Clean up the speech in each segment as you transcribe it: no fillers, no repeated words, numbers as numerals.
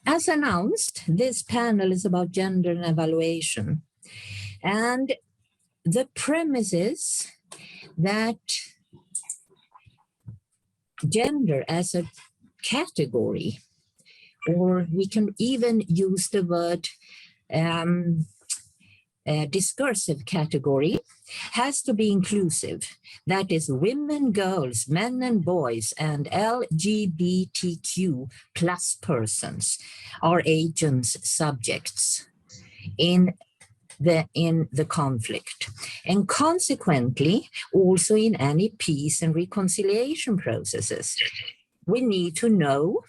As announced, this panel is about gender and evaluation. And the premise is that gender as a category, or we can even use the word discursive category, has to be inclusive. That is, women, girls, men and boys, and LGBTQ plus persons are agents, subjects in the conflict, and consequently also in any peace and reconciliation processes. We need to know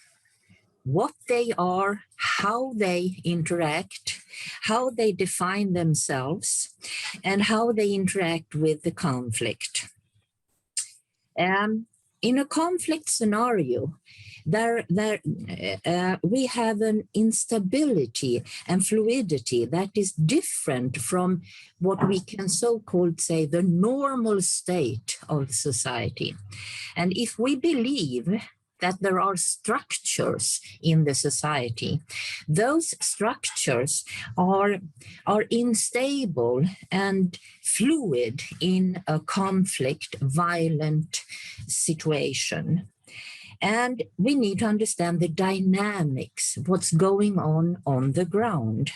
what they are, how they interact, how they define themselves, and how they interact with the conflict. In a conflict scenario, we have an instability and fluidity that is different from what we can so-called say the normal state of society. And if we believe that there are structures in the society, those structures are unstable and fluid in a conflict, violent situation. And we need to understand the dynamics, what's going on the ground.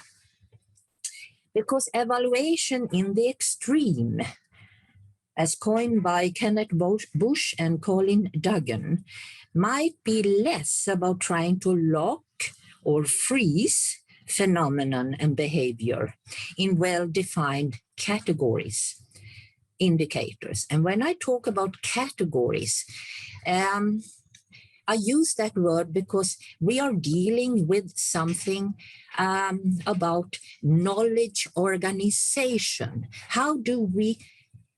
Because evaluation in the extreme, as coined by Kenneth Bush and Colin Duggan, might be less about trying to lock or freeze phenomenon and behavior in well-defined categories, indicators. And when I talk about categories, I use that word because we are dealing with something about knowledge organization. How do we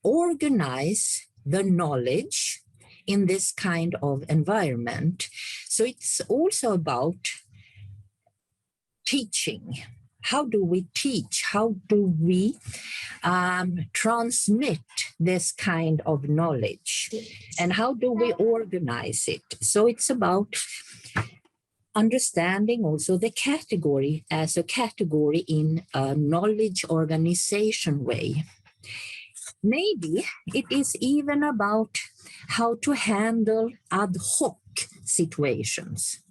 organize the knowledge in this kind of environment? So it's also about teaching. How do we teach? How do we transmit this kind of knowledge? And how do we organize it? So it's about understanding also the category as a category in a knowledge organization way. Maybe it is even about how to handle ad hoc situations,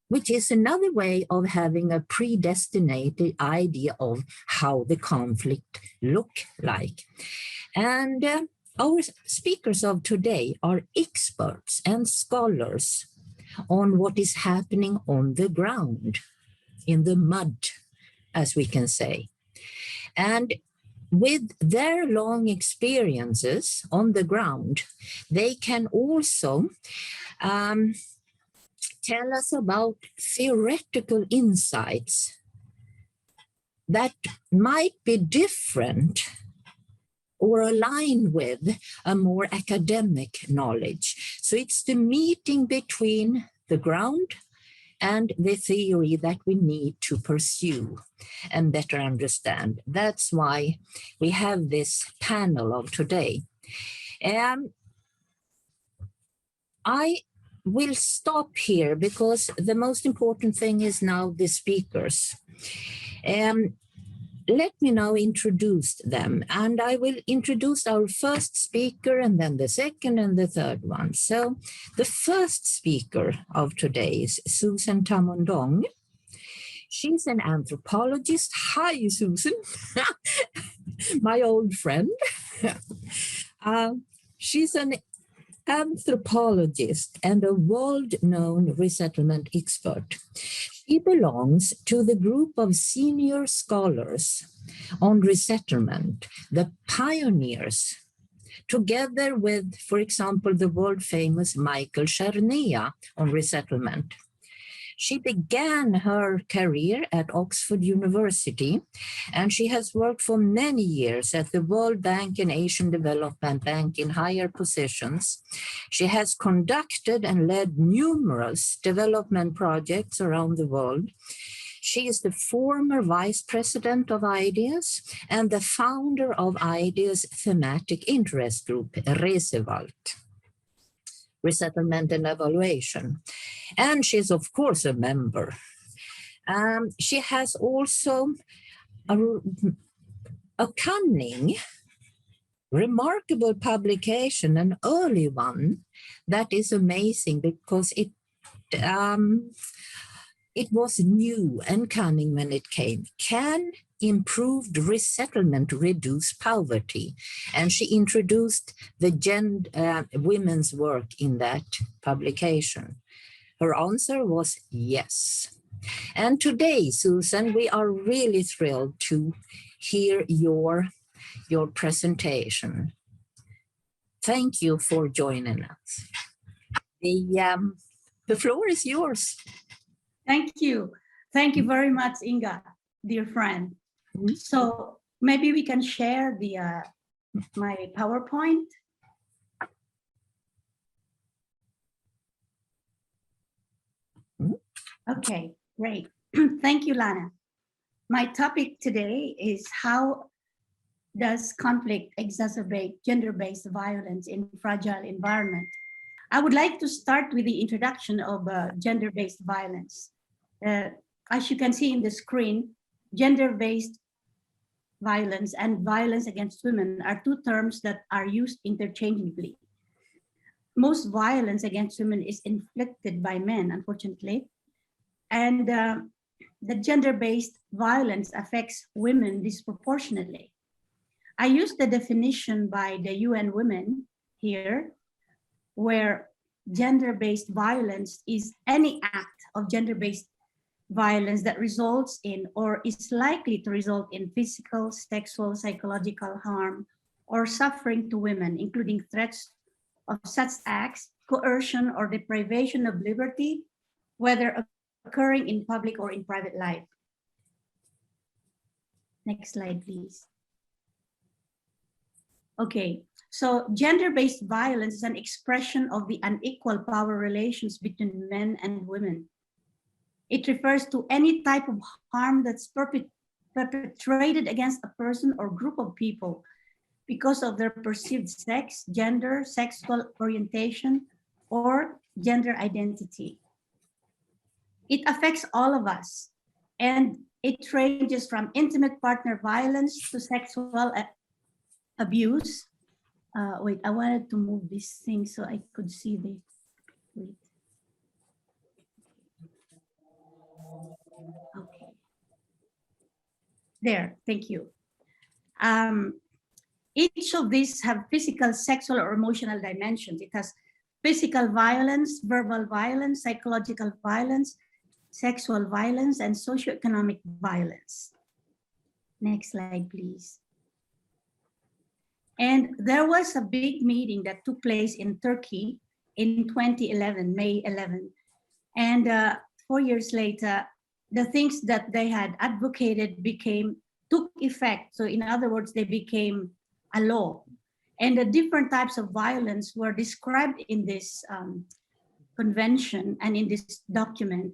which is another way of having a predestinated idea of how the conflict look like. And our speakers of today are experts and scholars on what is happening on the ground, in the mud, as we can say. And with their long experiences on the ground, they can also tell us about theoretical insights that might be different or align with a more academic knowledge. So it's the meeting between the ground and the theory that we need to pursue and better understand. That's why we have this panel of today. I will stop here because the most important thing is now the speakers. Let me now introduce them, and I will introduce our first speaker and then the second and the third one. So the first speaker of today is Susan Tamondong. She's an anthropologist. Hi, Susan, my old friend. She's an anthropologist and a world-known resettlement expert. She belongs to the group of senior scholars on resettlement, the pioneers, together with, for example, the world-famous Michael Czernea on resettlement. She began her career at Oxford University, and she has worked for many years at the World Bank and Asian Development Bank in higher positions. She has conducted and led numerous development projects around the world. She is the former vice president of IDEAS and the founder of IDEAS thematic interest group, RESEVALT, Resettlement and Evaluation. And she's, of course, a member She has also a cunning, remarkable publication, an early one that is amazing because it was new and cunning when it came. Can improved resettlement reduce poverty? And she introduced the women's work in that publication. Her answer was yes. And today, Susan, we are really thrilled to hear your presentation. Thank you for joining us. The floor is yours. Thank you. Thank you very much, Inga, dear friend. So maybe we can share the my PowerPoint. Okay, great. Thank you, Lana. My topic today is how does conflict exacerbate gender-based violence in fragile environment? I would like to start with the introduction of gender-based violence. As you can see in the screen, gender-based violence and violence against women are two terms that are used interchangeably. Most violence against women is inflicted by men, unfortunately, and the gender-based violence affects women disproportionately. I use the definition by the UN Women here, where gender-based violence is any act of gender-based violence that results in or is likely to result in physical, sexual, psychological harm or suffering to women, including threats of such acts, coercion or deprivation of liberty, whether occurring in public or in private life. Next slide, please. Okay, so gender-based violence is an expression of the unequal power relations between men and women. It refers to any type of harm that's perpetrated against a person or group of people because of their perceived sex, gender, sexual orientation, or gender identity. It affects all of us, and it ranges from intimate partner violence to sexual abuse. Wait, I wanted to move this thing so I could see the, wait. Okay. There, thank you. Each of these have physical, sexual, or emotional dimensions. It has physical violence, verbal violence, psychological violence, sexual violence, and socioeconomic violence. Next slide, please. And there was a big meeting that took place in Turkey in 2011, May 11. And 4 years later, the things that they had advocated took effect. So in other words, they became a law. And the different types of violence were described in this convention and in this document.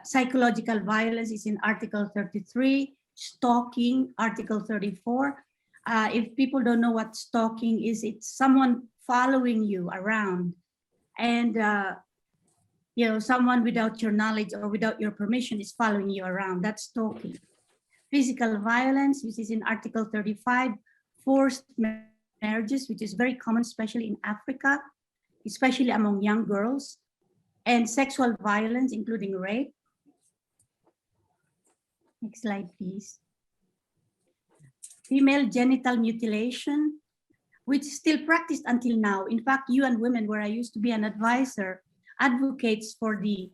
Psychological violence is in Article 33, stalking, Article 34. If people don't know what stalking is, it's someone following you around and you know, someone without your knowledge or without your permission is following you around. That's stalking. Physical violence, which is in Article 35, forced marriages, which is very common, especially in Africa, especially among young girls, and sexual violence, including rape. Next slide, please. Female genital mutilation, which is still practiced until now. In fact, UN Women, where I used to be an advisor, advocates for the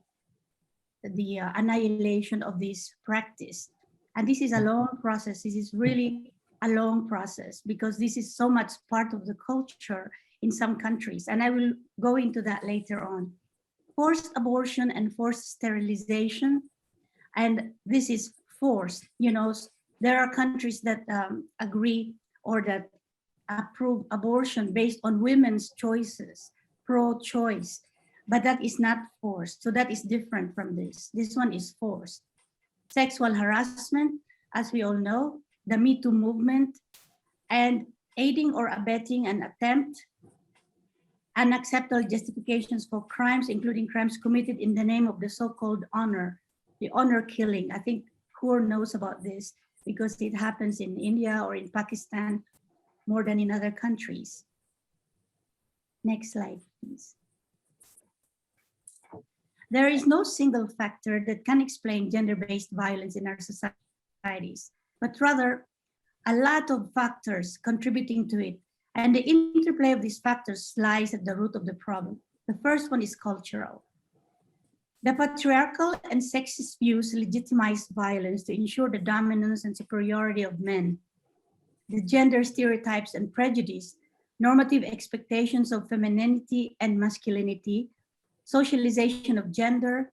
annihilation of this practice. And this is a long process. This is really a long process because this is so much part of the culture in some countries. And I will go into that later on. Forced abortion and forced sterilization. And this is forced. You know, there are countries that agree or that approve abortion based on women's choices, pro-choice, but that is not forced. So that is different from this. This one is forced. Sexual harassment, as we all know, the Me Too movement, and aiding or abetting an attempt, unacceptable justifications for crimes, including crimes committed in the name of the so-called honor the honor killing. I think Hur knows about this because it happens in India or in Pakistan more than in other countries. Next slide, please. There is no single factor that can explain gender-based violence in our societies, but rather a lot of factors contributing to it. And the interplay of these factors lies at the root of the problem. The first one is cultural. The patriarchal and sexist views legitimize violence to ensure the dominance and superiority of men. The gender stereotypes and prejudice, normative expectations of femininity and masculinity, socialization of gender,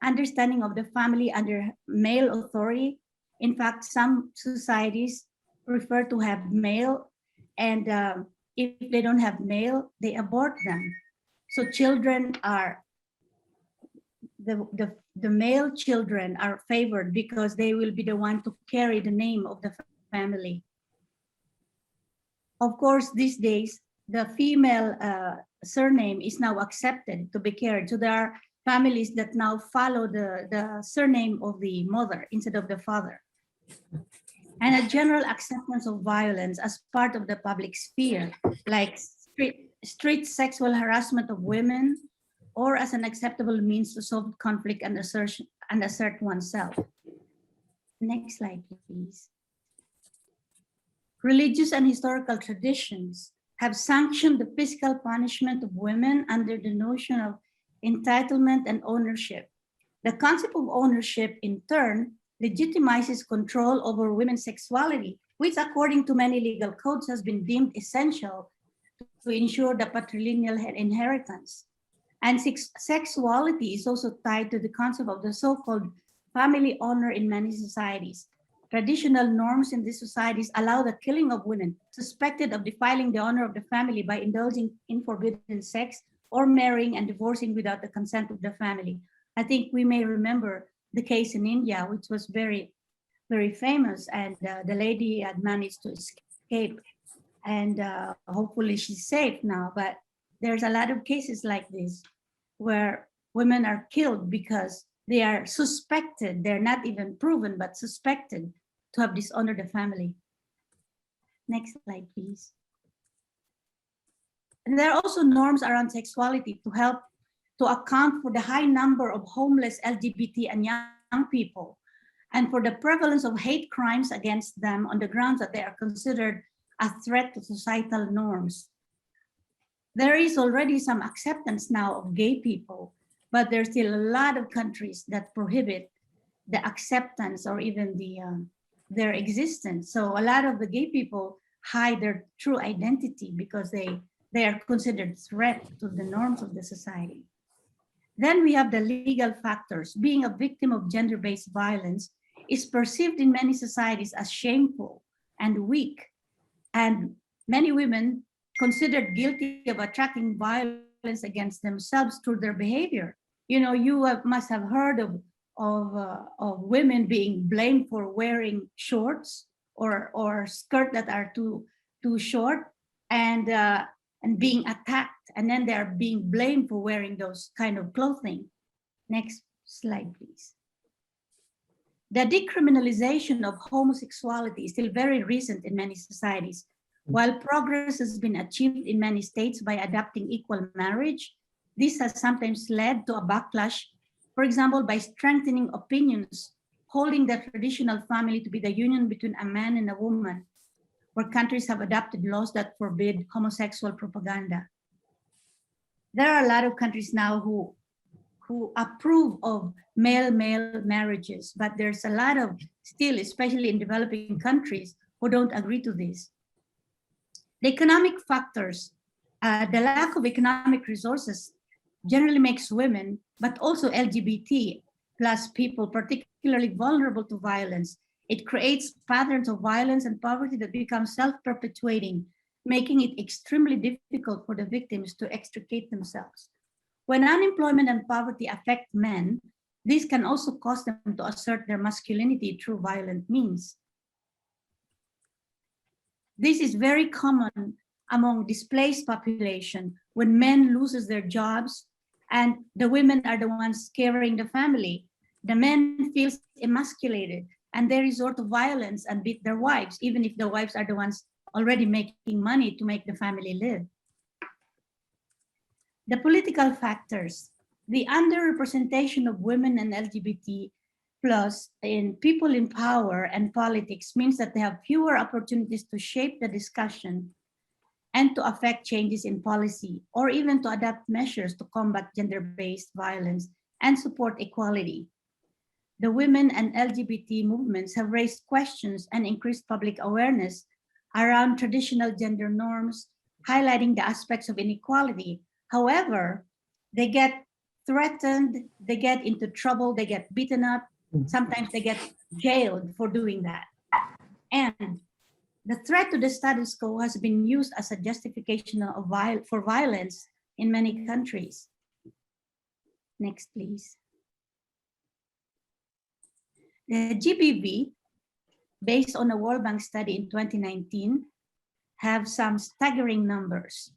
understanding of the family under male authority. In fact, some societies prefer to have male, and if they don't have male, they abort them. So children are, the male children are favored because they will be the one to carry the name of the family. Of course, these days, the female surname is now accepted to be carried. So there are families that now follow the surname of the mother instead of the father. And a general acceptance of violence as part of the public sphere, like street sexual harassment of women, or as an acceptable means to solve conflict and assert oneself. Next slide, please. Religious and historical traditions have sanctioned the physical punishment of women under the notion of entitlement and ownership. The concept of ownership, in turn, legitimizes control over women's sexuality, which according to many legal codes has been deemed essential to ensure the patrilineal inheritance. And sexuality is also tied to the concept of the so-called family honor in many societies. Traditional norms in these societies allow the killing of women suspected of defiling the honor of the family by indulging in forbidden sex or marrying and divorcing without the consent of the family. I think we may remember the case in India, which was very, very famous, and the lady had managed to escape, and hopefully she's safe now. But there's a lot of cases like this where women are killed because they are suspected, they're not even proven, but suspected to have dishonored the family. Next slide, please. And there are also norms around sexuality to help to account for the high number of homeless LGBT and young people, and for the prevalence of hate crimes against them on the grounds that they are considered a threat to societal norms. There is already some acceptance now of gay people, but there's still a lot of countries that prohibit the acceptance or even their existence. So a lot of the gay people hide their true identity because they are considered threat to the norms of the society. Then we have the legal factors. Being a victim of gender-based violence is perceived in many societies as shameful and weak. And many women considered guilty of attracting violence against themselves through their behavior. You know, you must have heard of women being blamed for wearing shorts or skirts that are too short, and being attacked, and then they are being blamed for wearing those kind of clothing. Next slide, please. The decriminalization of homosexuality is still very recent in many societies. While progress has been achieved in many states by adopting equal marriage, this has sometimes led to a backlash, for example, by strengthening opinions, holding the traditional family to be the union between a man and a woman, where countries have adopted laws that forbid homosexual propaganda. There are a lot of countries now who approve of male-male marriages, but there's a lot of still, especially in developing countries, who don't agree to this. The economic factors, the lack of economic resources generally makes women, but also LGBT plus people particularly vulnerable to violence. It creates patterns of violence and poverty that become self-perpetuating, making it extremely difficult for the victims to extricate themselves. When unemployment and poverty affect men, this can also cause them to assert their masculinity through violent means. This is very common among displaced population when men loses their jobs and the women are the ones carrying the family. The men feel emasculated and they resort to violence and beat their wives, even if the wives are the ones already making money to make the family live. The political factors, the underrepresentation of women and LGBT plus in people in power and politics means that they have fewer opportunities to shape the discussion and to affect changes in policy, or even to adapt measures to combat gender-based violence and support equality. The women and LGBT movements have raised questions and increased public awareness around traditional gender norms, highlighting the aspects of inequality. However, they get threatened, they get into trouble, they get beaten up, sometimes they get jailed for doing that. And the threat to the status quo has been used as a justification of for violence in many countries. Next, please. The GBV, based on a World Bank study in 2019, have some staggering numbers.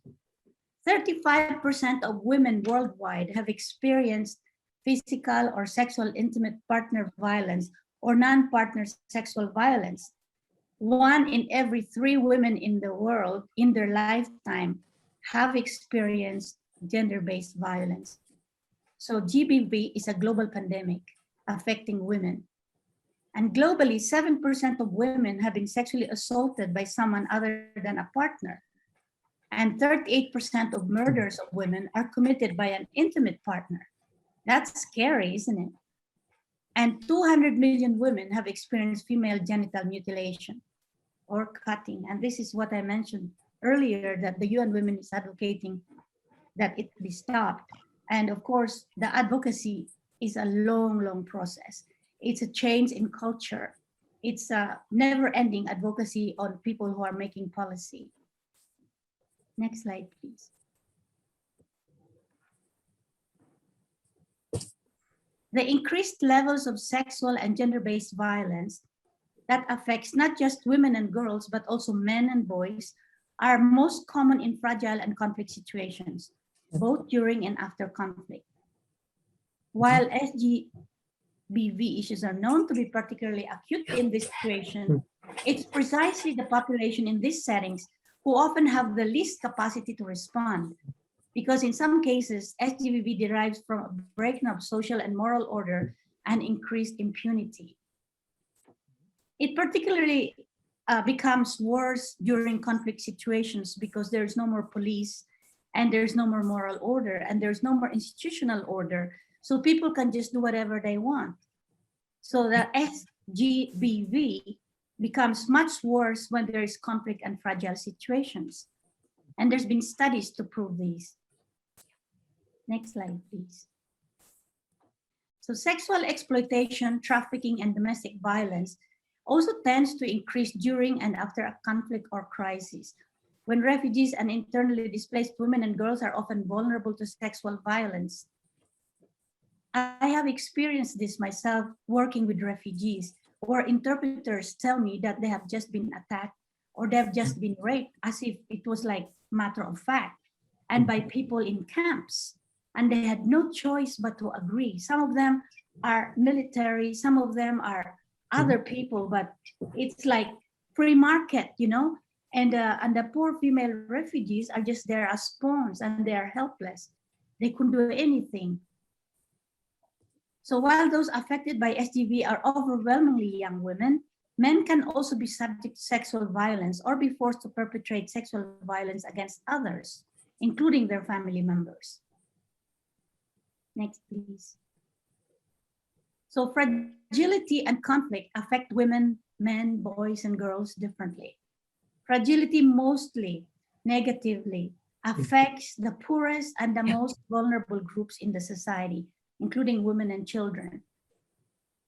35% of women worldwide have experienced physical or sexual intimate partner violence or non-partner sexual violence. 1 in every 3 women in the world in their lifetime have experienced gender-based violence. So GBV is a global pandemic affecting women. And globally, 7% of women have been sexually assaulted by someone other than a partner. And 38% of murders of women are committed by an intimate partner. That's scary, isn't it? And 200 million women have experienced female genital mutilation or cutting. And this is what I mentioned earlier, that the UN Women is advocating that it be stopped. And of course, the advocacy is a long, long process. It's a change in culture. It's a never-ending advocacy on people who are making policy. Next slide, please. The increased levels of sexual and gender-based violence that affects not just women and girls, but also men and boys, are most common in fragile and conflict situations, both during and after conflict. While SGBV issues are known to be particularly acute in this situation, it's precisely the population in these settings who often have the least capacity to respond, because in some cases, SGBV derives from a breaking of social and moral order and increased impunity. It particularly becomes worse during conflict situations because there's no more police and there's no more moral order and there's no more institutional order. So people can just do whatever they want. So the SGBV becomes much worse when there is conflict and fragile situations. And there's been studies to prove these. Next slide, please. So sexual exploitation, trafficking, and domestic violence also tends to increase during and after a conflict or crisis, when refugees and internally displaced women and girls are often vulnerable to sexual violence. I have experienced this myself working with refugees, where interpreters tell me that they have just been attacked or they have just been raped, as if it was like matter of fact, and by people in camps. And they had no choice but to agree. Some of them are military, some of them are other people, but it's like free market, you know? And the poor female refugees are just there as pawns and they are helpless. They couldn't do anything. So while those affected by SGV are overwhelmingly young women, men can also be subject to sexual violence or be forced to perpetrate sexual violence against others, including their family members. Next, please. So fragility and conflict affect women, men, boys, and girls differently. Fragility mostly negatively affects the poorest and the most vulnerable groups in the society, including women and children,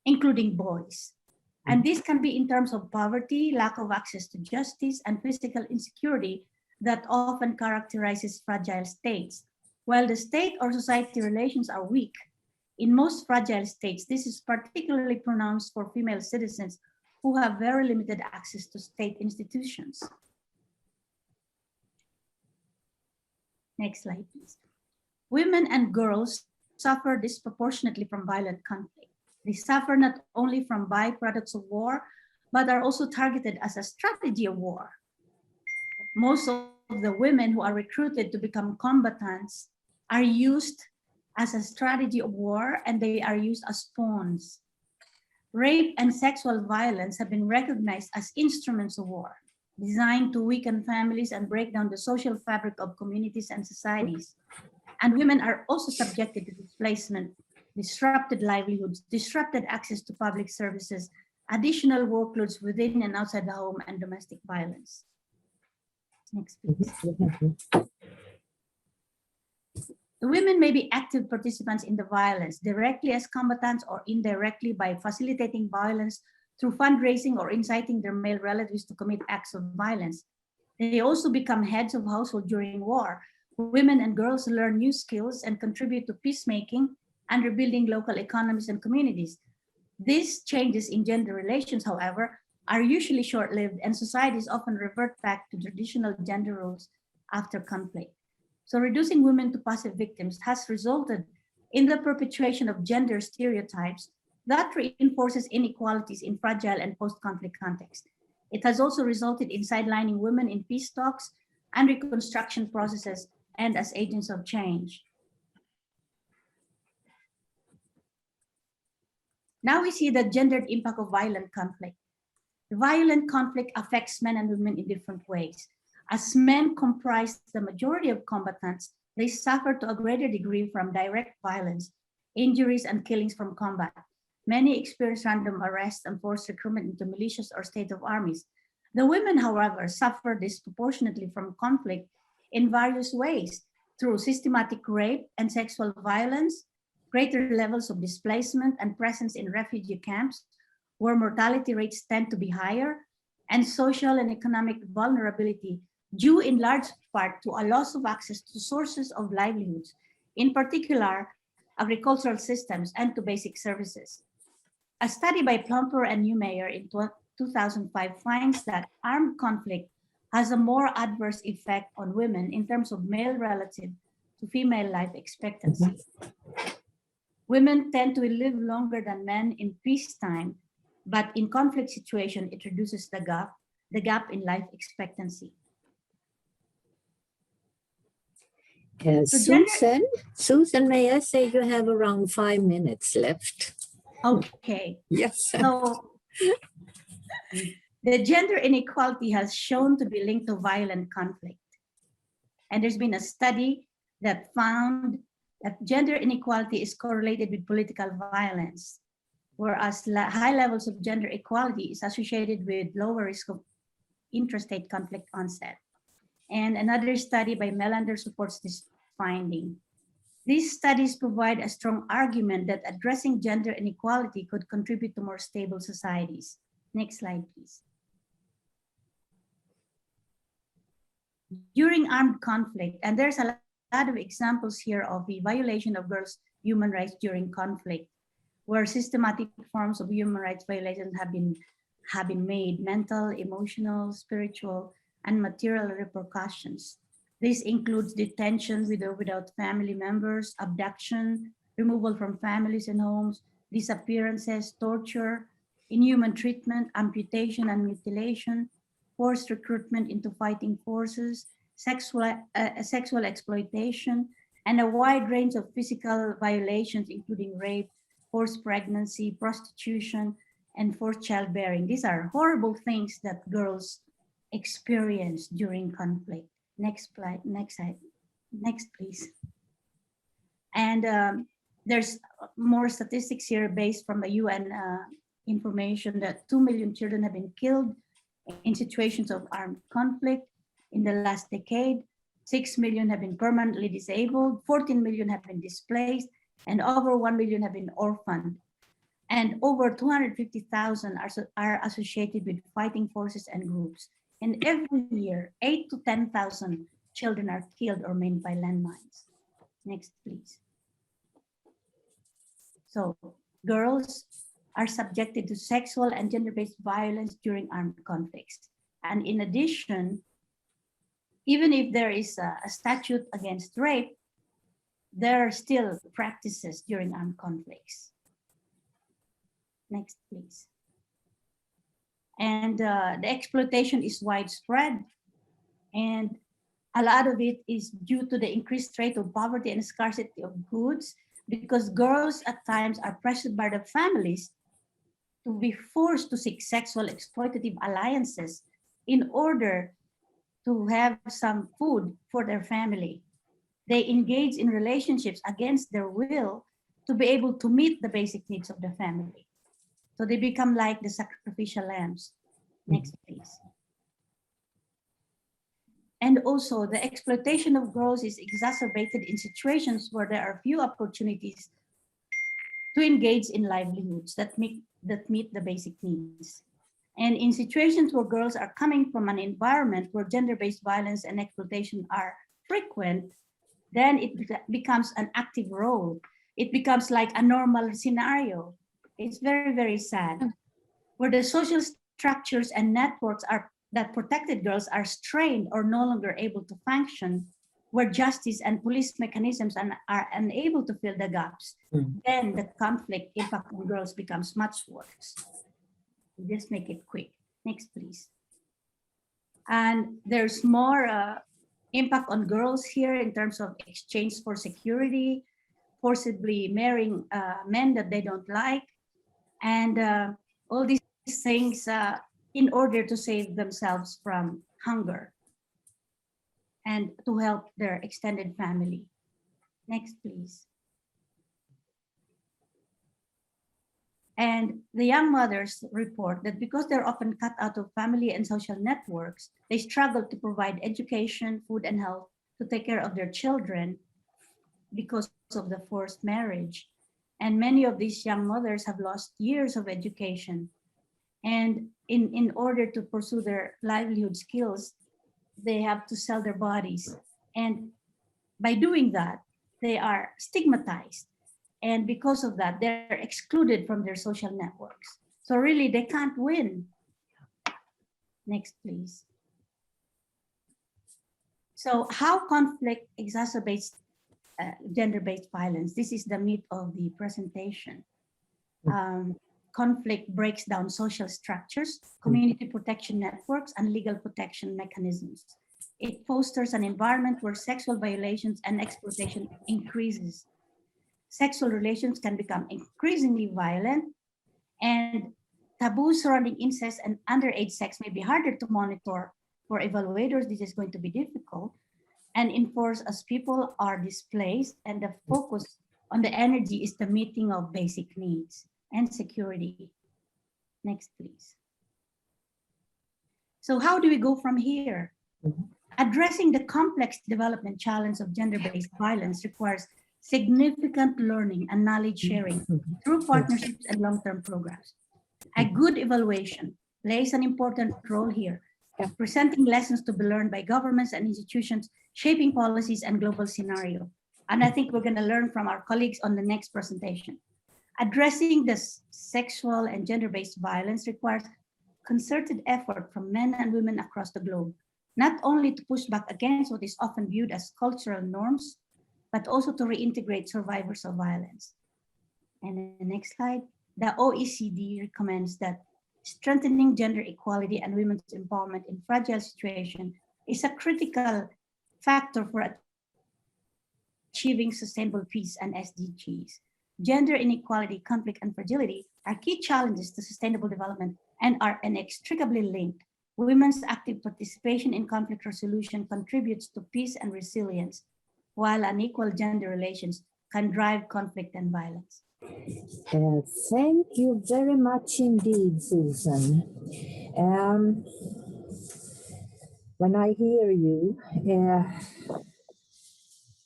including boys. And this can be in terms of poverty, lack of access to justice, and physical insecurity that often characterizes fragile states. While the state or society relations are weak, in most fragile states, this is particularly pronounced for female citizens who have very limited access to state institutions. Next slide, please. Women and girls suffer disproportionately from violent conflict. They suffer not only from byproducts of war, but are also targeted as a strategy of war. Most of the women who are recruited to become combatants are used as a strategy of war, and they are used as pawns. Rape and sexual violence have been recognized as instruments of war, designed to weaken families and break down the social fabric of communities and societies. And women are also subjected to displacement, disrupted livelihoods, disrupted access to public services, additional workloads within and outside the home, and domestic violence. Next, please. The women may be active participants in the violence, directly as combatants or indirectly by facilitating violence through fundraising or inciting their male relatives to commit acts of violence. They also become heads of household during war. Women and girls learn new skills and contribute to peacemaking and rebuilding local economies and communities. These changes in gender relations, however, are usually short-lived, and societies often revert back to traditional gender roles after conflict. So reducing women to passive victims has resulted in the perpetuation of gender stereotypes that reinforces inequalities in fragile and post-conflict contexts. It has also resulted in sidelining women in peace talks and reconstruction processes and as agents of change. Now we see the gendered impact of violent conflict. Violent conflict affects men and women in different ways. As men comprise the majority of combatants, they suffer to a greater degree from direct violence, injuries, and killings from combat. Many experience random arrests and forced recruitment into militias or state of armies. The women, however, suffer disproportionately from conflict in various ways, through systematic rape and sexual violence, greater levels of displacement and presence in refugee camps, where mortality rates tend to be higher, and social and economic vulnerability due in large part to a loss of access to sources of livelihoods, in particular, agricultural systems and to basic services. A study by Plumper and Neumayer in 2005 finds that armed conflict has a more adverse effect on women in terms of male relative to female life expectancy. Women tend to live longer than men in peacetime, but in conflict situation, it reduces the gap in life expectancy. Susan, may I say you have around 5 minutes left? Okay. Yes. So the gender inequality has shown to be linked to violent conflict. And there's been a study that found that gender inequality is correlated with political violence, whereas high levels of gender equality is associated with lower risk of interstate conflict onset. And another study by Melander supports this finding. These studies provide a strong argument that addressing gender inequality could contribute to more stable societies. Next slide, please. During armed conflict, and there's a lot of examples here of the violation of girls' human rights during conflict, where systematic forms of human rights violations have been made, mental, emotional, spiritual, and material repercussions. This includes detention with or without family members, abduction, removal from families and homes, disappearances, torture, inhuman treatment, amputation and mutilation, forced recruitment into fighting forces, sexual exploitation, and a wide range of physical violations, including rape, forced pregnancy, prostitution, and forced childbearing. These are horrible things that girls experience during conflict. Next slide, next please. And there's more statistics here based from the UN information that 2 million children have been killed in situations of armed conflict in the last decade. 6 million have been permanently disabled, 14 million have been displaced, and over 1 million have been orphaned. And over 250,000 are associated with fighting forces and groups. And every year, 8,000 to 10,000 children are killed or maimed by landmines. Next, please. So girls are subjected to sexual and gender-based violence during armed conflicts. And in addition, even if there is a statute against rape, there are still practices during armed conflicts. Next, please. And the exploitation is widespread, and a lot of it is due to the increased rate of poverty and scarcity of goods, because girls at times are pressured by their families to be forced to seek sexual exploitative alliances in order to have some food for their family. They engage in relationships against their will to be able to meet the basic needs of the family. So they become like the sacrificial lambs. Next, please. And also the exploitation of girls is exacerbated in situations where there are few opportunities to engage in livelihoods that meet the basic needs. And in situations where girls are coming from an environment where gender-based violence and exploitation are frequent, then it becomes an active role. It becomes like a normal scenario. It's very, very sad. Where the social structures and networks that protected girls are strained or no longer able to function, where justice and police mechanisms are unable to fill the gaps, then the conflict impact on girls becomes much worse. Just make it quick. Next, please. And there's more impact on girls here in terms of exchange for security, forcibly marrying men that they don't like, and all these things in order to save themselves from hunger and to help their extended family. Next, please. And the young mothers report that because they're often cut out of family and social networks, they struggle to provide education, food, and health to take care of their children because of the forced marriage. And many of these young mothers have lost years of education. And in order to pursue their livelihood skills, they have to sell their bodies. And by doing that, they are stigmatized. And because of that, they're excluded from their social networks. So really, they can't win. Next, please. So how conflict exacerbates gender-based violence? This is the meat of the presentation. Conflict breaks down social structures, community protection networks, and legal protection mechanisms. It fosters an environment where sexual violations and exploitation increases. Sexual relations can become increasingly violent, and taboos surrounding incest and underage sex may be harder to monitor for evaluators. This is going to be difficult and enforce as people are displaced, and the focus on the energy is the meeting of basic needs and security. Next, please. So how do we go from here? Addressing the complex development challenge of gender-based violence requires significant learning and knowledge sharing through partnerships and long-term programs. A good evaluation plays an important role here, presenting lessons to be learned by governments and institutions, shaping policies and global scenario. And I think we're going to learn from our colleagues on the next presentation. Addressing the sexual and gender-based violence requires concerted effort from men and women across the globe, not only to push back against what is often viewed as cultural norms, but also to reintegrate survivors of violence. And in the next slide, the OECD recommends that strengthening gender equality and women's empowerment in fragile situations is a critical factor for achieving sustainable peace and SDGs. Gender inequality, conflict, and fragility are key challenges to sustainable development and are inextricably linked. Women's active participation in conflict resolution contributes to peace and resilience, while unequal gender relations can drive conflict and violence. Thank you very much indeed, Susan. When I hear you,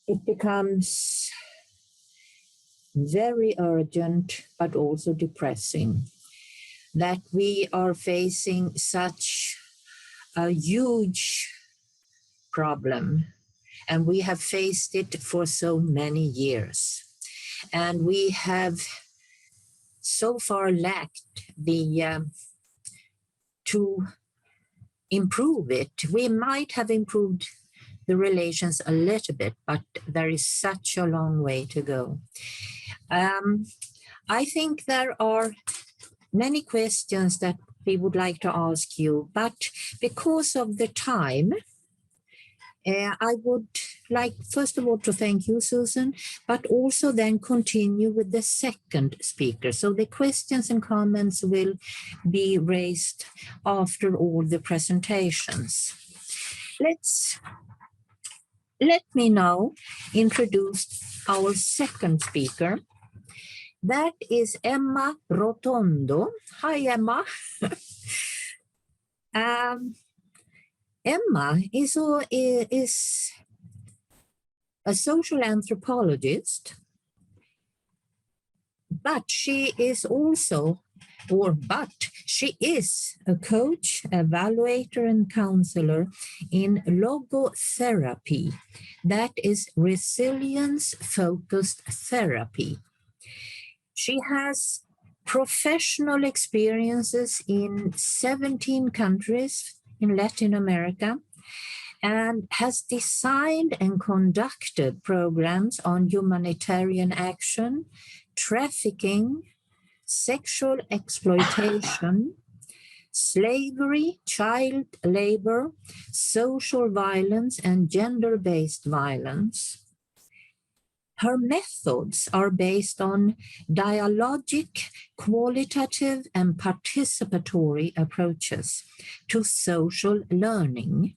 it becomes very urgent, but also depressing, that we are facing such a huge problem, and we have faced it for so many years. And we have so far lacked the to improve it. We might have improved the relations a little bit, but there is such a long way to go. I think there are many questions that we would like to ask you, but because of the time, I would like, first of all, to thank you, Susan, but also then continue with the second speaker. So the questions and comments will be raised after all the presentations. Let me now introduce our second speaker. That is Emma Rotondo. Hi, Emma. Emma is a social anthropologist, but she is also, she is a coach, evaluator, and counselor in logotherapy. That is resilience-focused therapy. She has professional experiences in 17 countries in Latin America and has designed and conducted programs on humanitarian action, trafficking, sexual exploitation, slavery, child labor, social violence, and gender-based violence. Her methods are based on dialogic, qualitative, and participatory approaches to social learning.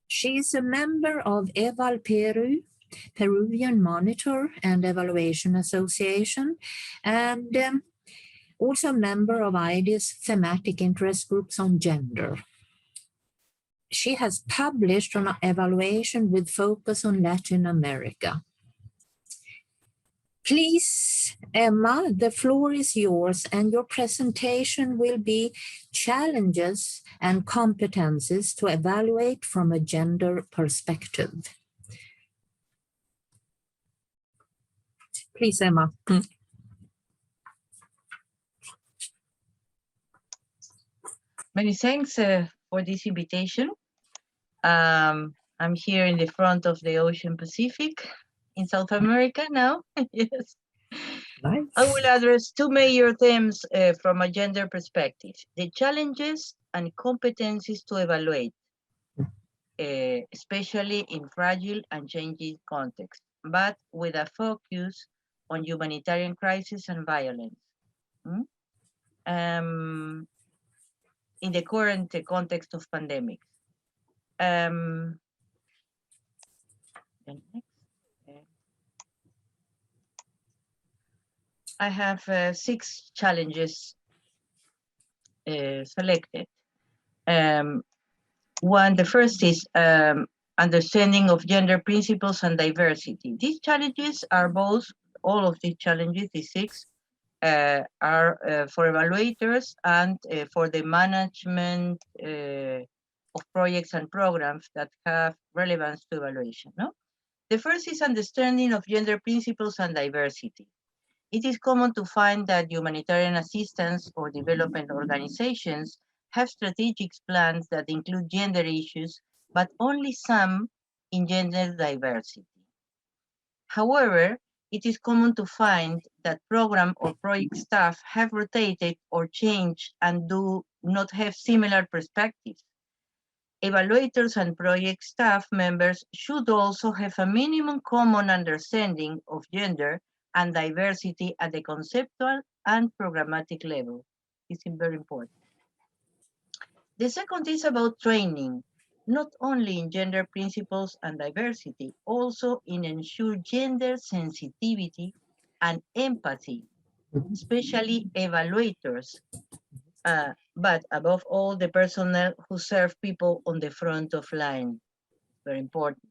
She is a member of EVAL Peru, Peruvian Monitor and Evaluation Association, and also a member of ITIG's thematic interest groups on gender. She has published on evaluation with focus on Latin America. Please, Emma, the floor is yours, and your presentation will be challenges and competencies to evaluate from a gender perspective. Please, Emma. Many thanks for this invitation. I'm here in the front of the Ocean Pacific in South America now. Yes. Nice. I will address two major themes from a gender perspective: the challenges and competencies to evaluate, especially in fragile and changing contexts, but with a focus on humanitarian crisis and violence. In the current context of pandemic. I have 6 challenges selected. The first is understanding of gender principles and diversity. These challenges are all of these challenges, the 6, are for evaluators and for the management of projects and programs that have relevance to evaluation. No? The first is understanding of gender principles and diversity. It is common to find that humanitarian assistance or development organizations have strategic plans that include gender issues, but only some in gender diversity. However, it is common to find that program or project staff have rotated or changed and do not have similar perspectives. Evaluators and project staff members should also have a minimum common understanding of gender and diversity at the conceptual and programmatic level. It's very important. The second is about training, not only in gender principles and diversity, also in ensure gender sensitivity and empathy, especially evaluators, but above all, the personnel who serve people on the front of line. Very important.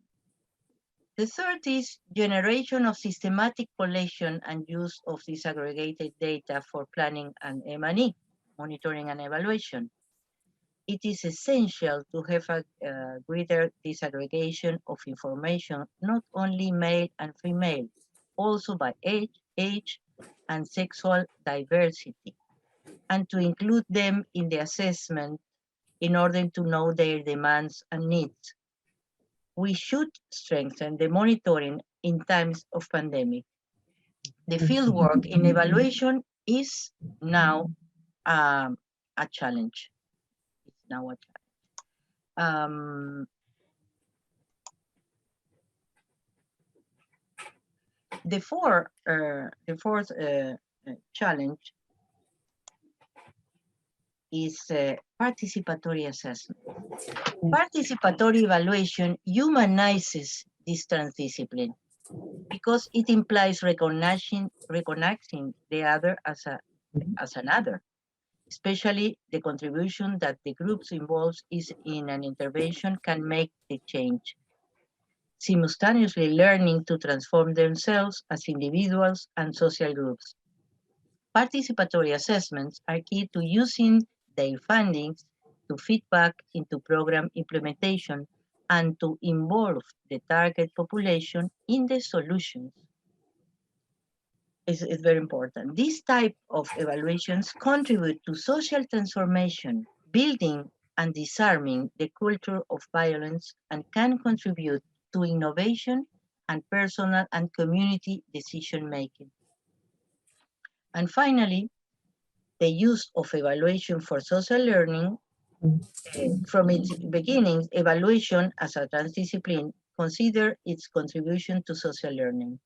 The third is generation of systematic collection and use of disaggregated data for planning and M&E, monitoring and evaluation. It is essential to have a greater disaggregation of information, not only male and female, also by age and sexual diversity, and to include them in the assessment in order to know their demands and needs. We should strengthen the monitoring in times of pandemic. The fieldwork in evaluation is now a challenge. It's now a challenge. The fourth challenge is participatory assessment. Participatory evaluation humanizes this transdiscipline because it implies recognizing the other as another, especially the contribution that the groups involved in an intervention can make the change, simultaneously learning to transform themselves as individuals and social groups. Participatory assessments are key to using their findings to feedback into program implementation and to involve the target population in the solutions. It's very important. This type of evaluations contribute to social transformation, building and disarming the culture of violence, and can contribute to innovation and personal and community decision making. And finally, the use of evaluation for social learning. From its beginnings, evaluation as a transdiscipline considered its contribution to social learning.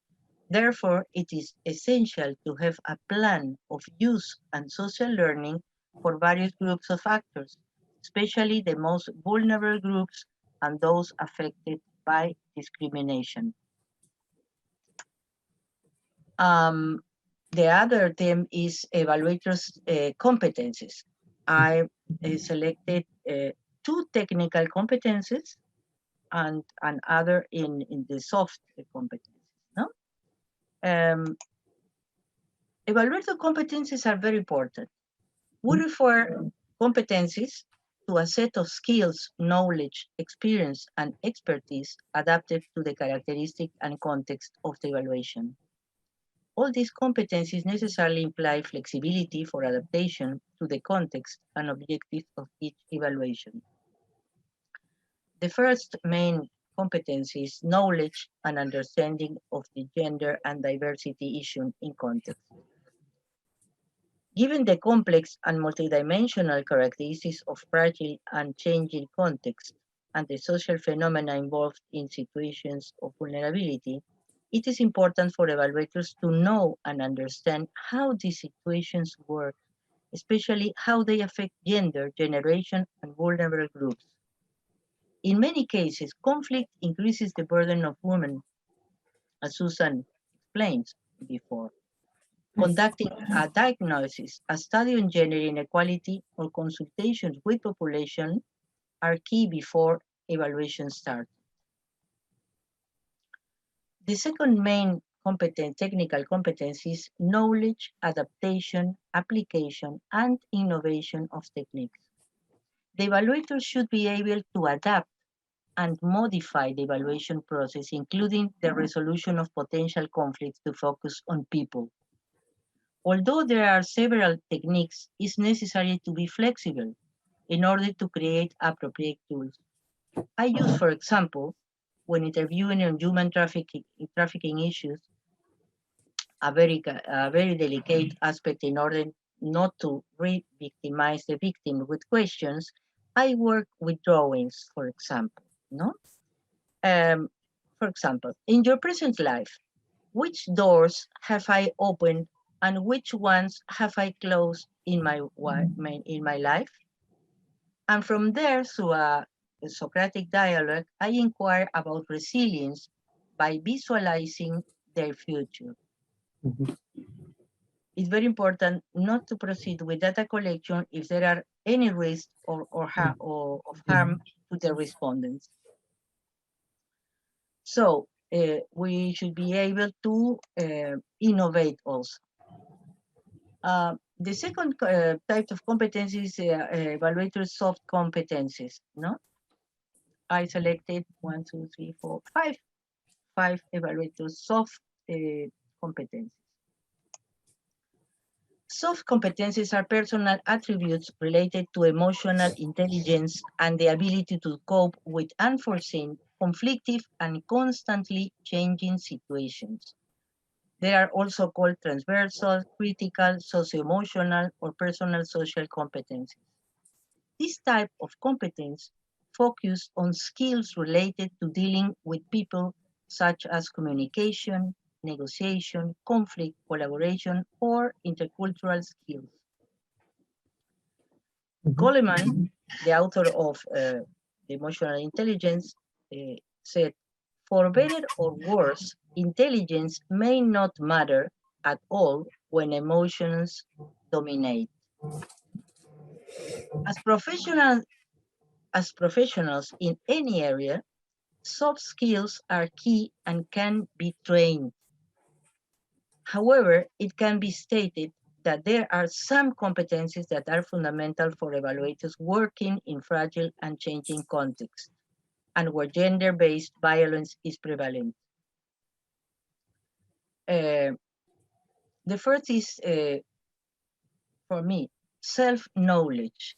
Therefore, it is essential to have a plan of use and social learning for various groups of actors, especially the most vulnerable groups and those affected by discrimination. The other theme is evaluators' competencies. I selected 2 technical competencies and other in the soft competencies. No? Evaluator competencies are very important. We refer competencies to a set of skills, knowledge, experience, and expertise adapted to the characteristic and context of the evaluation. All these competencies necessarily imply flexibility for adaptation to the context and objectives of each evaluation. The first main competency is knowledge and understanding of the gender and diversity issue in context. Given the complex and multidimensional characteristics of fragile and changing context and the social phenomena involved in situations of vulnerability, it is important for evaluators to know and understand how these situations work, especially how they affect gender, generation, and vulnerable groups. In many cases, conflict increases the burden of women, as Susan explained before. Conducting a diagnosis, a study on gender inequality, or consultations with population are key before evaluation starts. The second main technical competence is knowledge, adaptation, application, and innovation of techniques. The evaluator should be able to adapt and modify the evaluation process, including the resolution of potential conflicts to focus on people. Although there are several techniques, it's necessary to be flexible in order to create appropriate tools. I use, for example, when interviewing on human trafficking issues, a very delicate aspect in order not to re-victimize the victim with questions, I work with drawings, for example. No? For example, in your present life, which doors have I opened and which ones have I closed in my life? And from there, through a Socratic dialogue, I inquire about resilience by visualizing their future. Mm-hmm. It's very important not to proceed with data collection if there are any risk of harm to the respondents. So we should be able to innovate also. The second type of competencies, evaluators soft competencies. No, I selected 1, 2, 3, 4, 5 evaluators soft competencies. Soft competencies are personal attributes related to emotional intelligence and the ability to cope with unforeseen, conflictive, and constantly changing situations. They are also called transversal, critical, socio-emotional, or personal social competencies. This type of competence focus on skills related to dealing with people, such as communication, negotiation, conflict, collaboration, or intercultural skills. Goleman, the author of Emotional Intelligence, said, for better or worse, intelligence may not matter at all when emotions dominate. As professionals in any area, soft skills are key and can be trained. However, it can be stated that there are some competencies that are fundamental for evaluators working in fragile and changing contexts, and where gender-based violence is prevalent. The first is, for me, self-knowledge.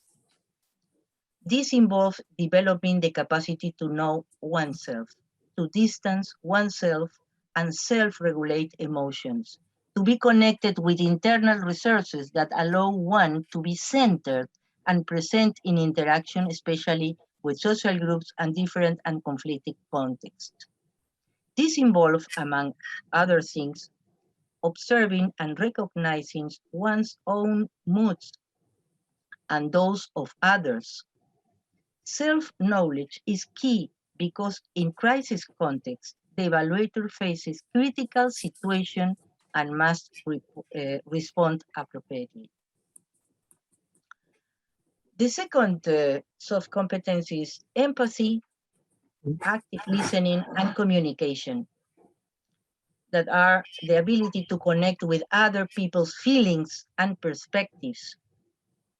This involves developing the capacity to know oneself, to distance oneself and self-regulate emotions, to be connected with internal resources that allow one to be centered and present in interaction, especially with social groups and different and conflicted contexts. This involves, among other things, observing and recognizing one's own moods and those of others. Self-knowledge is key because in crisis context, the evaluator faces critical situations and must respond appropriately. The second soft competence is empathy, active listening, and communication, that are the ability to connect with other people's feelings and perspectives.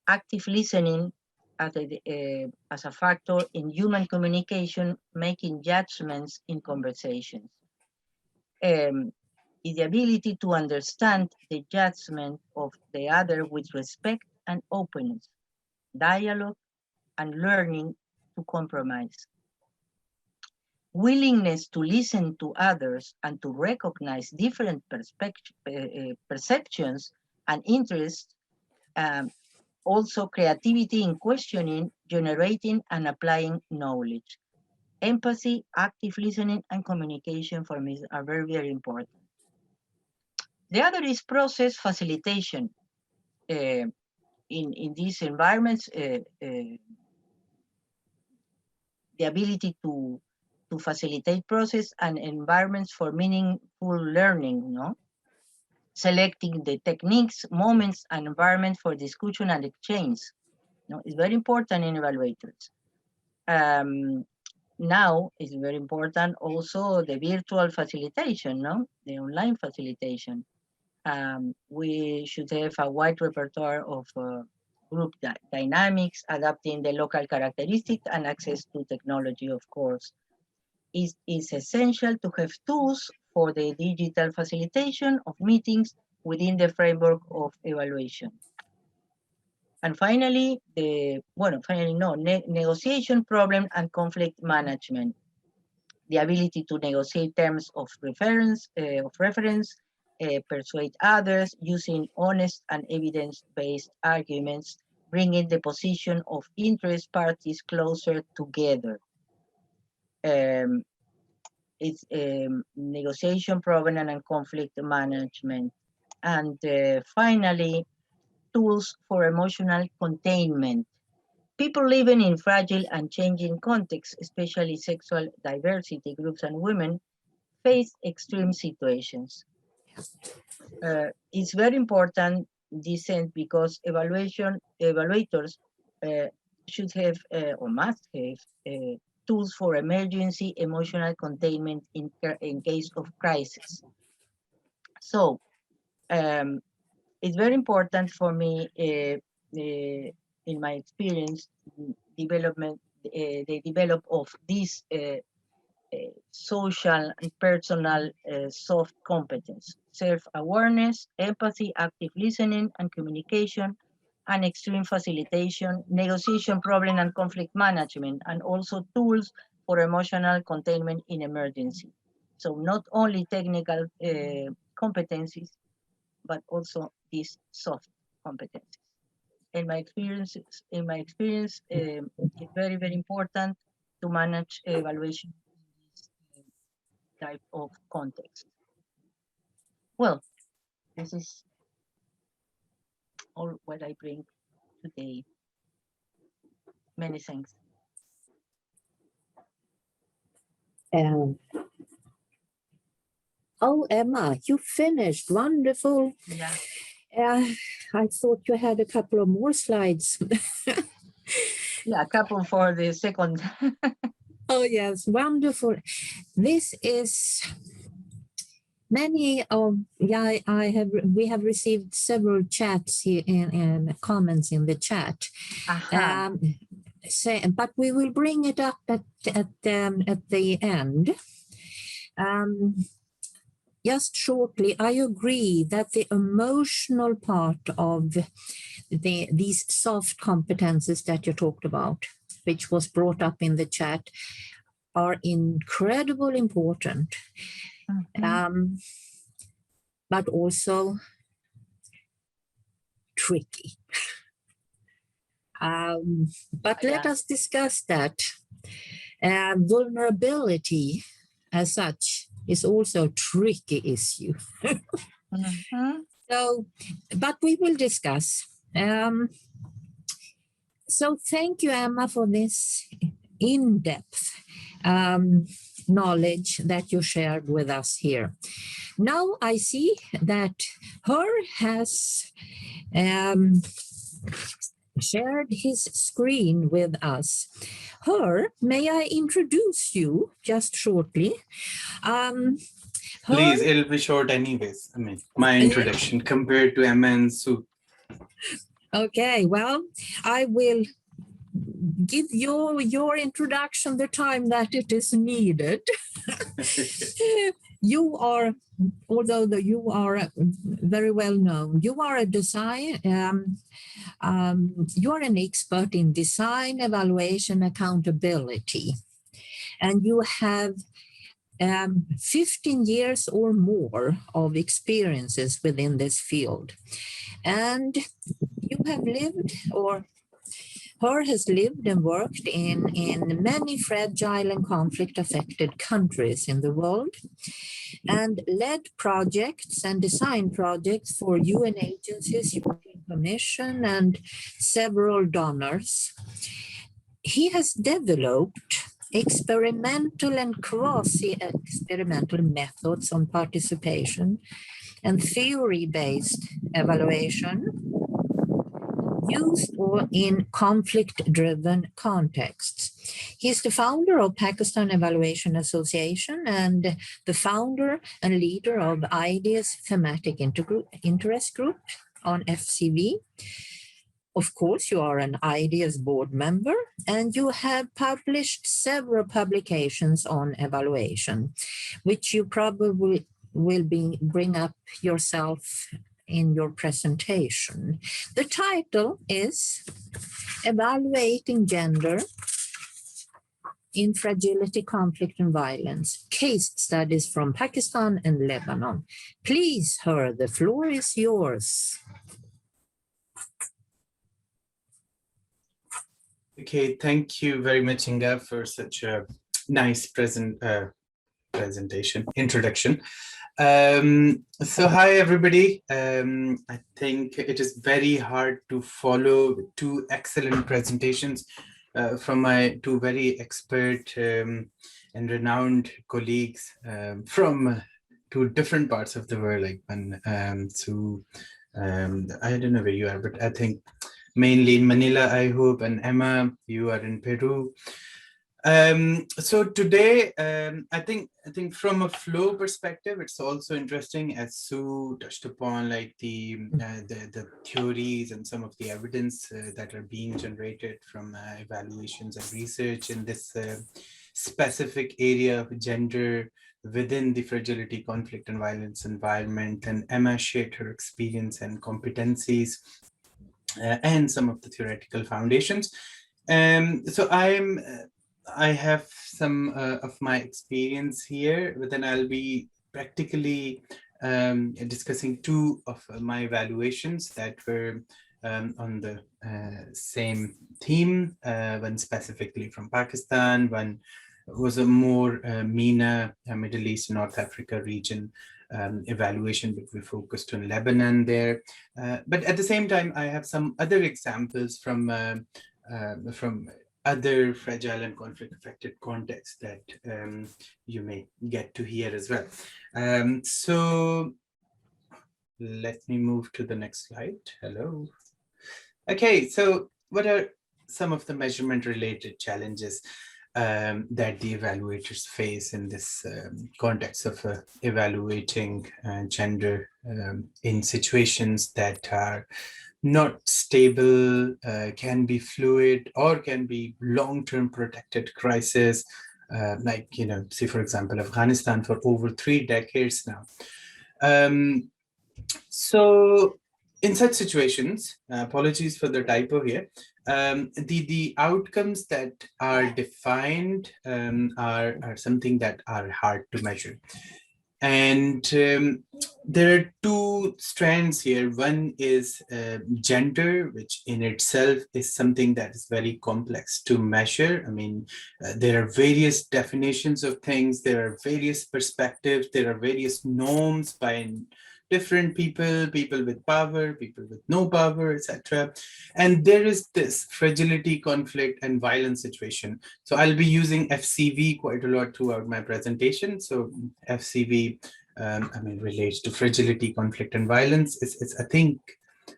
Active listening as a factor in human communication, making judgments in conversations. Is the ability to understand the judgment of the other with respect and openness, dialogue, and learning to compromise. Willingness to listen to others and to recognize different perceptions and interests. Also creativity in questioning, generating, and applying knowledge. Empathy, active listening, and communication for me are very, very important. The other is process facilitation. In these environments, the ability to facilitate process and environments for meaningful learning, no? Selecting the techniques, moments, and environment for discussion and exchange. No, it's very important in evaluators. Now it's very important also the virtual facilitation, no? The online facilitation. We should have a wide repertoire of group dynamics, adapting the local characteristics and access to technology, of course. It is essential to have tools for the digital facilitation of meetings within the framework of evaluation. And finally, negotiation, problem, and conflict management. The ability to negotiate terms of reference, persuade others using honest and evidence-based arguments, bringing the position of interest parties closer together. It's negotiation, problem, and conflict management. And finally, tools for emotional containment. People living in fragile and changing contexts, especially sexual diversity groups and women, face extreme situations. It's very important, this sense, because evaluators should have or must have tools for emergency emotional containment in case of crisis. So it's very important for me, in my experience, the develop of these social and personal soft competence: self-awareness, empathy, active listening and communication, and extreme facilitation, negotiation, problem and conflict management, and also tools for emotional containment in emergency. So not only technical competencies, but also these soft competencies. In my experience, it's very, very important to manage evaluation in this type of context. Well, this is all what I bring today. Many thanks. Oh, Emma, you finished. Wonderful. Yeah. I thought you had a couple of more slides. Yeah, a couple for the second. Oh, yes, wonderful. This is many of, yeah, we have received several chats here and comments in the chat. But we will bring it up at the end. Just shortly, I agree that the emotional part of these soft competences that you talked about, which was brought up in the chat, are incredibly important, but also tricky. But let us discuss that. Vulnerability as such is also a tricky issue. So, but we will discuss. So thank you, Emma, for this in-depth knowledge that you shared with us here. Now I see that Hur has shared his screen with us. Hur, may I introduce you just shortly? Please, it'll be short anyways. I mean, my introduction compared to Emma and Sue. Okay, well, I will give your introduction the time that it is needed. You are, although you are very well known, you are a design, you are an expert in design, evaluation, accountability, and you have 15 years or more of experiences within this field. And you have lived, or Hur has lived and worked in many fragile and conflict-affected countries in the world, and led projects and design projects for UN agencies, European Commission, and several donors. He has developed experimental and quasi-experimental methods on participation and theory-based evaluation used in conflict-driven contexts. He's the founder of Pakistan Evaluation Association and the founder and leader of IDEA's Thematic Interest Group on FCV. Of course, you are an IDEA's board member, and you have published several publications on evaluation, which you probably will bring up yourself in your presentation. The title is Evaluating Gender in Fragility, Conflict and Violence, Case Studies from Pakistan and Lebanon. Please, Hur, the floor is yours. Okay, thank you very much, Inga, for such a nice introduction. So hi, everybody. I think it is very hard to follow two excellent presentations from my two very expert and renowned colleagues from two different parts of the world, like I don't know where you are, but I think mainly in Manila, I hope, and Emma, you are in Peru. So today, I think from a flow perspective, it's also interesting, as Sue touched upon, like the theories and some of the evidence that are being generated from evaluations and research in this specific area of gender within the fragility, conflict and violence environment. And Emma shared her experience and competencies and some of the theoretical foundations. So I have some of my experience here, but then I'll be practically discussing two of my evaluations that were on the same theme, one specifically from Pakistan, one was a more MENA, Middle East, North Africa region evaluation, but we focused on Lebanon there. But at the same time, I have some other examples from other fragile and conflict affected contexts that you may get to hear as well. So let me move to the next slide. Hello. Okay, so what are some of the measurement related challenges that the evaluators face in this context of evaluating gender in situations that are not stable, can be fluid, or can be long-term protected crisis, like, say, for example, Afghanistan for over 3 decades now. So in such situations, apologies for the typo here, the outcomes that are defined are something that are hard to measure. And there are two strands here. One is gender, which in itself is something that is very complex to measure. I mean, there are various definitions of things. There are various perspectives. There are various norms by different people with power, people with no power, etc. And there is this fragility, conflict, and violence situation. So I'll be using FCV quite a lot throughout my presentation. So FCV, relates to fragility, conflict, and violence. I think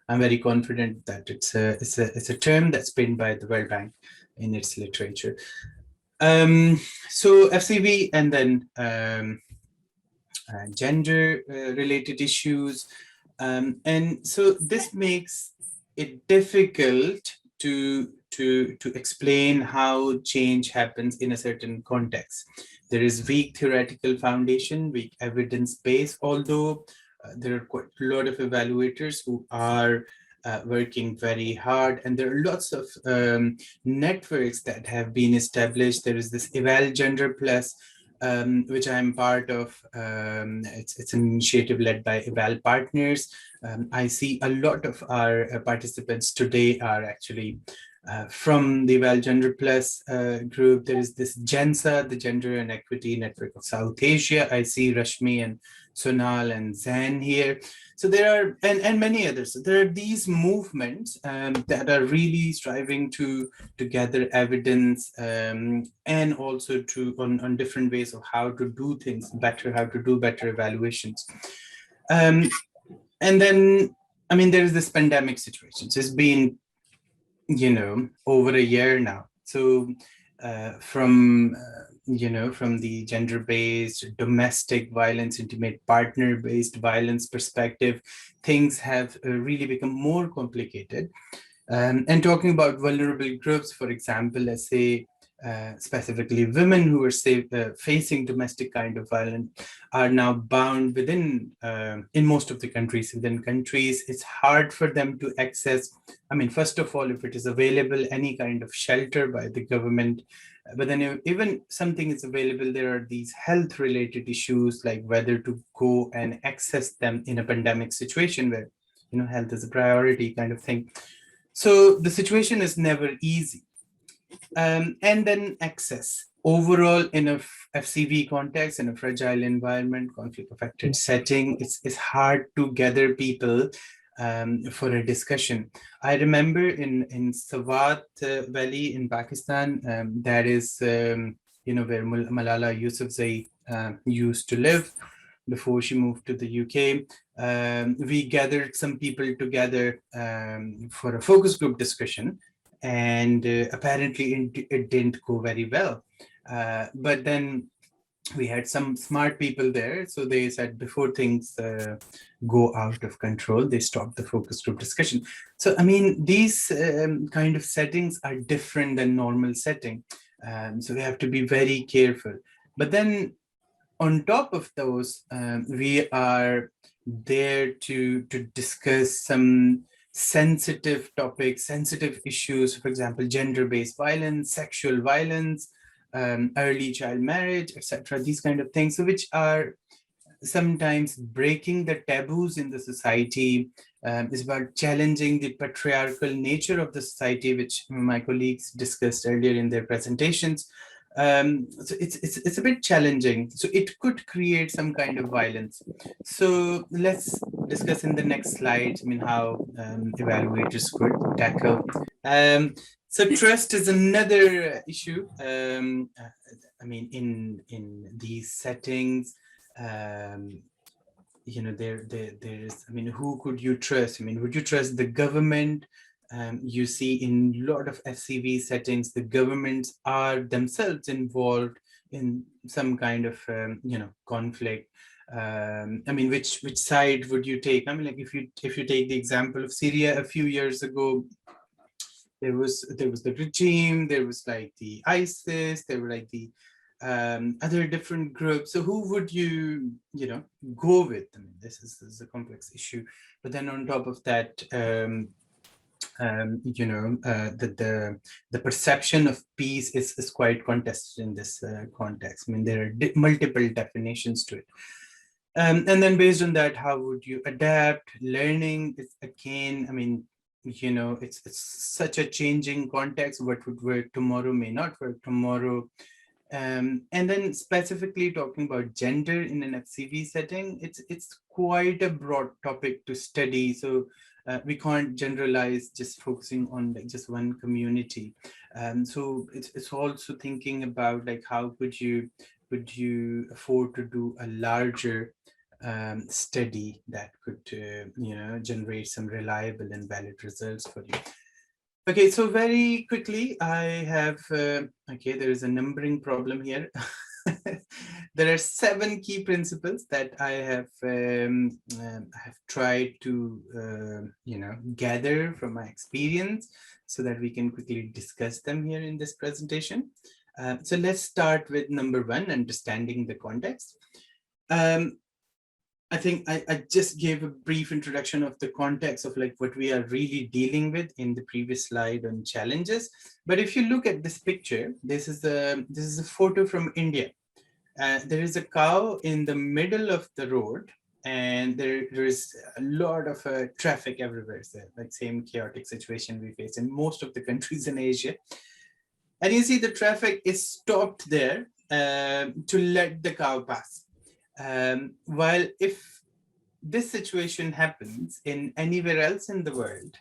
I'm very confident that it's a term that's pinned by the World Bank in its literature. So FCV and then gender related issues. And so this makes it difficult to explain how change happens in a certain context. There is weak theoretical foundation, weak evidence base, although there are quite a lot of evaluators who are working very hard, and there are lots of networks that have been established. There is this Eval Gender Plus, which I'm part of. It's an initiative led by Eval Partners. I see a lot of our participants today are actually from the Eval Gender Plus group. There is this GENSA, the Gender and Equity Network of South Asia. I see Rashmi and Sonal and Zan here. So there are, and many others. So there are these movements that are really striving to gather evidence and also on different ways of how to do things better, how to do better evaluations. And then, I mean, there is this pandemic situation. So it's been, over a year now. So from the gender-based, domestic violence, intimate partner-based violence perspective, things have really become more complicated. And talking about vulnerable groups, for example, let's say specifically women who are facing domestic kind of violence are now bound within, in most of the countries, it's hard for them to access. I mean, first of all, if it is available, any kind of shelter by the government, but then even something is available, there are these health related issues like whether to go and access them in a pandemic situation where, health is a priority kind of thing. So the situation is never easy. And then access. Overall, in a FCV context, in a fragile environment, conflict-affected setting, it's hard to gather people for a discussion. I remember in Swat Valley in Pakistan, that is, where Malala Yousafzai used to live before she moved to the UK. We gathered some people together for a focus group discussion, and apparently it didn't go very well. But then we had some smart people there, so they said before things go out of control, they stopped the focus group discussion. So, I mean, these kind of settings are different than normal setting. So we have to be very careful. But then on top of those, we are there to discuss some sensitive topics, sensitive issues, for example, gender-based violence, sexual violence, early child marriage, etc. These kind of things, so which are sometimes breaking the taboos in the society. It's about challenging the patriarchal nature of the society, which my colleagues discussed earlier in their presentations. So it's a bit challenging. So it could create some kind of violence. So let's discuss in the next slide, I mean, how evaluators could tackle. So trust is another issue. I mean, in these settings, you know, there's, I mean, who could you trust? I mean, would you trust the government? You see in a lot of FCV settings, the governments are themselves involved in some kind of, you know, conflict. I mean, which side would you take? I mean, like if you take the example of Syria a few years ago, there was the regime, there was like the ISIS, there were like the other different groups. So who would you know, go with? I mean, this is a complex issue. But then on top of that, you know, the perception of peace is quite contested in this context. I mean, there are multiple definitions to it. And then based on that, how would you adapt? Learning is again, I mean, you know, it's such a changing context. What would work tomorrow may not work tomorrow. And then specifically talking about gender in an FCV setting, it's quite a broad topic to study. So we can't generalize just focusing on like just one community. So it's also thinking about like how could you afford to do a larger study that could you know, generate some reliable and valid results for you. Okay, so very quickly, I have, okay, there is a numbering problem here. There are 7 key principles that I have tried to, you know, gather from my experience so that we can quickly discuss them here in this presentation. So let's start with number 1, understanding the context. I think I just gave a brief introduction of the context of like what we are really dealing with in the previous slide on challenges. But if you look at this picture, this is a photo from India. There is a cow in the middle of the road, and there is a lot of traffic everywhere. So like same chaotic situation we face in most of the countries in Asia. And you see the traffic is stopped there to let the cow pass. While if this situation happens in anywhere else in the world,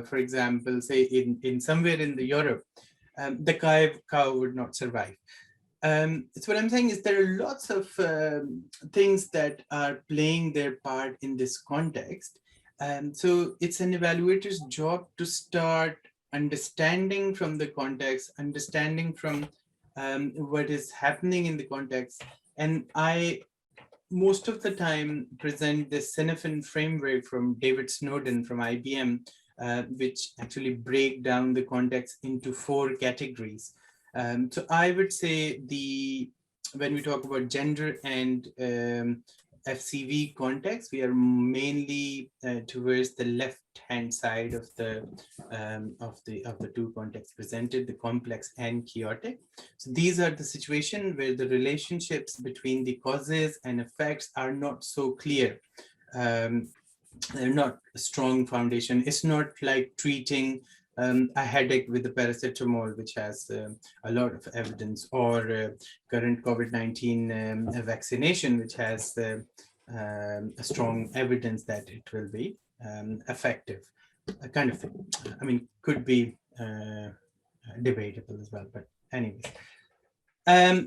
for example, say in somewhere in the Europe, the cow would not survive. So what I'm saying is there are lots of things that are playing their part in this context. So it's an evaluator's job to start understanding from the context, understanding from what is happening in the context. And I most of the time present this Cinefin framework from David Snowden from IBM, which actually break down the context into 4 categories. So I would say when we talk about gender and FCV context, we are mainly towards the left-hand side of the 2 contexts presented, the complex and chaotic. So these are the situations where the relationships between the causes and effects are not so clear. They're not a strong foundation. It's not like treating a headache with the paracetamol, which has a lot of evidence, or current COVID-19 vaccination, which has a strong evidence that it will be effective, kind of thing. I mean, could be debatable as well, but anyways.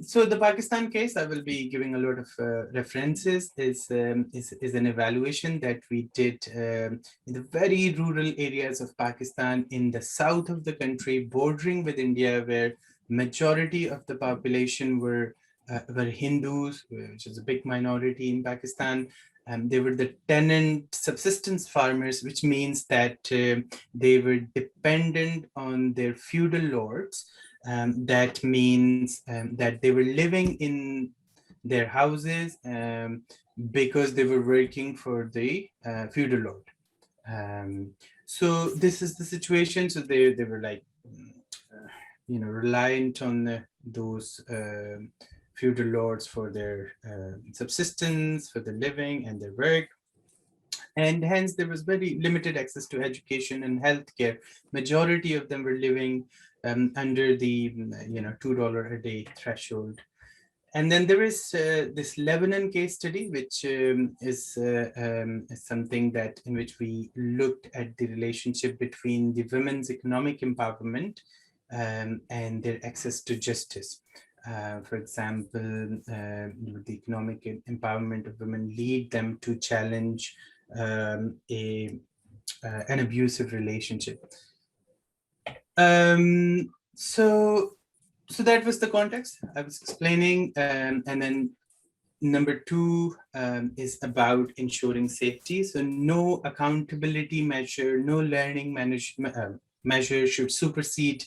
So the Pakistan case, I will be giving a lot of references, is an evaluation that we did in the very rural areas of Pakistan in the south of the country, bordering with India, where majority of the population were Hindus, which is a big minority in Pakistan. They were the tenant subsistence farmers, which means that they were dependent on their feudal lords. That means that they were living in their houses because they were working for the feudal lord. So this is the situation. So they were like, you know, reliant on those feudal lords for their subsistence, for their living and their work. And hence there was very limited access to education and healthcare. Majority of them were living under the $2 a day threshold. And then there is this Lebanon case study, which is something that in which we looked at the relationship between the women's economic empowerment and their access to justice. For example, the economic empowerment of women lead them to challenge an abusive relationship. So that was the context I was explaining. And then number two is about ensuring safety. So no accountability measure, no learning measure should supersede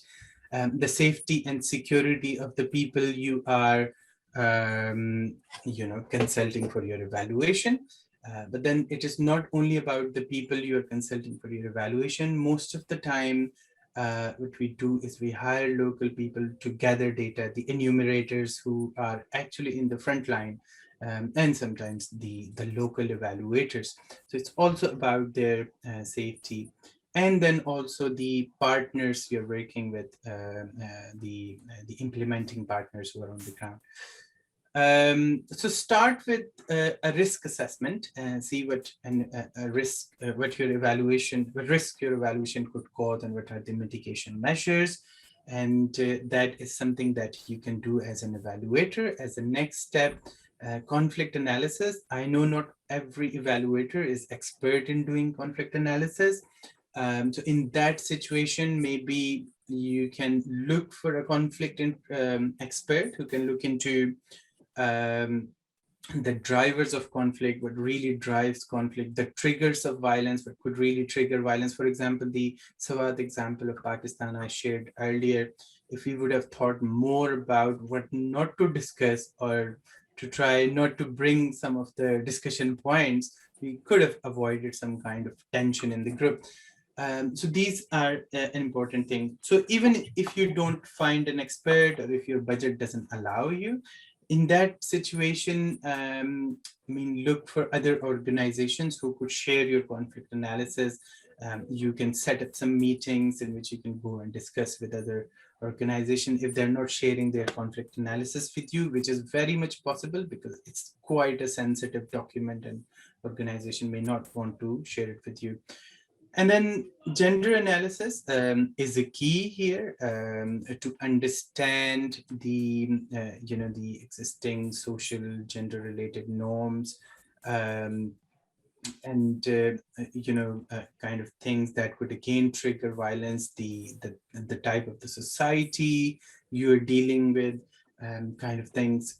the safety and security of the people you are consulting for your evaluation. But then it is not only about the people you are consulting for your evaluation. Most of the time, what we do is we hire local people to gather data, the enumerators who are actually in the front line, and sometimes the local evaluators. So it's also about their safety. And then also the partners you're working with, the implementing partners who are on the ground. So start with a risk assessment and see what risk your evaluation could cause and what are the mitigation measures. And that is something that you can do as an evaluator. As a next step, conflict analysis. I know not every evaluator is expert in doing conflict analysis. So in that situation, maybe you can look for a conflict expert who can look into the drivers of conflict, what really drives conflict, the triggers of violence, what could really trigger violence. For example, the Swat example of Pakistan I shared earlier, if we would have thought more about what not to discuss or to try not to bring some of the discussion points, we could have avoided some kind of tension in the group. So these are an important thing. So even if you don't find an expert or if your budget doesn't allow you, in that situation, look for other organizations who could share your conflict analysis. You can set up some meetings in which you can go and discuss with other organizations if they're not sharing their conflict analysis with you, which is very much possible because it's quite a sensitive document and organization may not want to share it with you. And then gender analysis is a key here to understand the the existing social gender-related norms and kind of things that could again trigger violence, the type of the society you're dealing with, kind of things.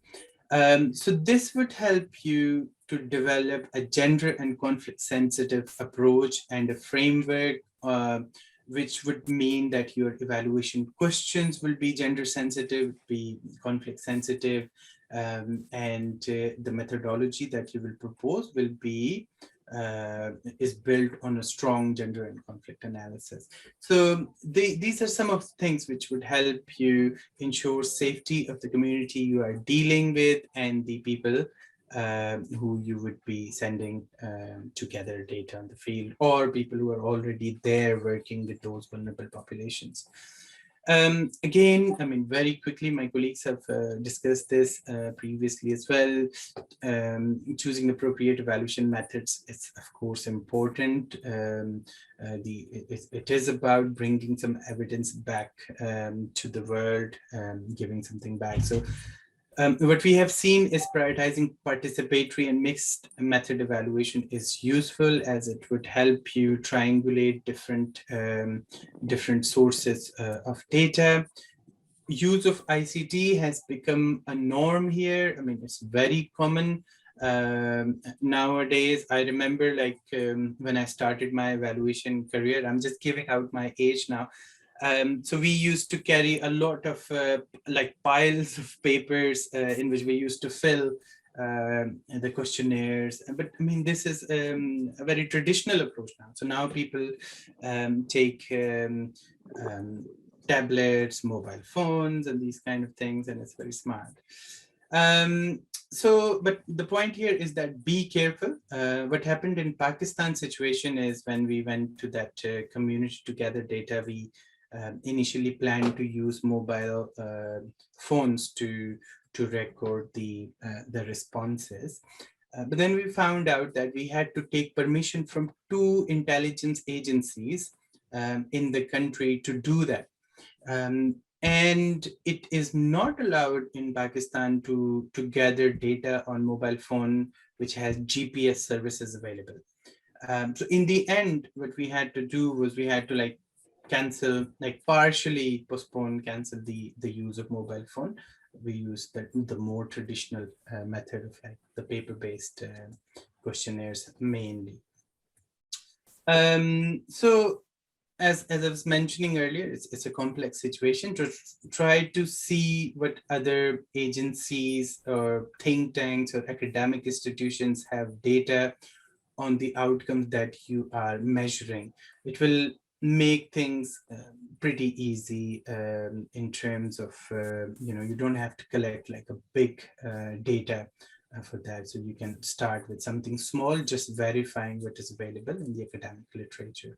So this would help you to develop a gender and conflict sensitive approach and a framework, which would mean that your evaluation questions will be gender sensitive, be conflict sensitive, and the methodology that you will propose will be is built on a strong gender and conflict analysis. So these are some of the things which would help you ensure safety of the community you are dealing with and the people who you would be sending to gather data on the field, or people who are already there working with those vulnerable populations. Again, very quickly, my colleagues have discussed this previously as well. Choosing appropriate evaluation methods is, of course, important. It is about bringing some evidence back to the world, giving something back. So what we have seen is prioritizing participatory and mixed method evaluation is useful, as it would help you triangulate different sources of data. Use of ICT has become a norm here. It's very common nowadays. I remember when I started my evaluation career, I'm just giving out my age now. So we used to carry a lot of piles of papers in which we used to fill the questionnaires. But this is a very traditional approach now. So now people take tablets, mobile phones, and these kind of things, and it's very smart. But the point here is that be careful. What happened in Pakistan situation is when we went to that community to gather data, we initially planned to use mobile phones to record the responses. But then we found out that we had to take permission from 2 intelligence agencies in the country to do that. And it is not allowed in Pakistan to gather data on mobile phone which has GPS services available. So in the end, what we had to do was we had to like cancel, like partially postpone, cancel the use of mobile phone. We used the more traditional method of like the paper-based questionnaires mainly. So as I was mentioning earlier, it's a complex situation to try to see what other agencies or think tanks or academic institutions have data on the outcomes that you are measuring. It will make things pretty easy in terms of, you don't have to collect like a big data for that. So you can start with something small, just verifying what is available in the academic literature.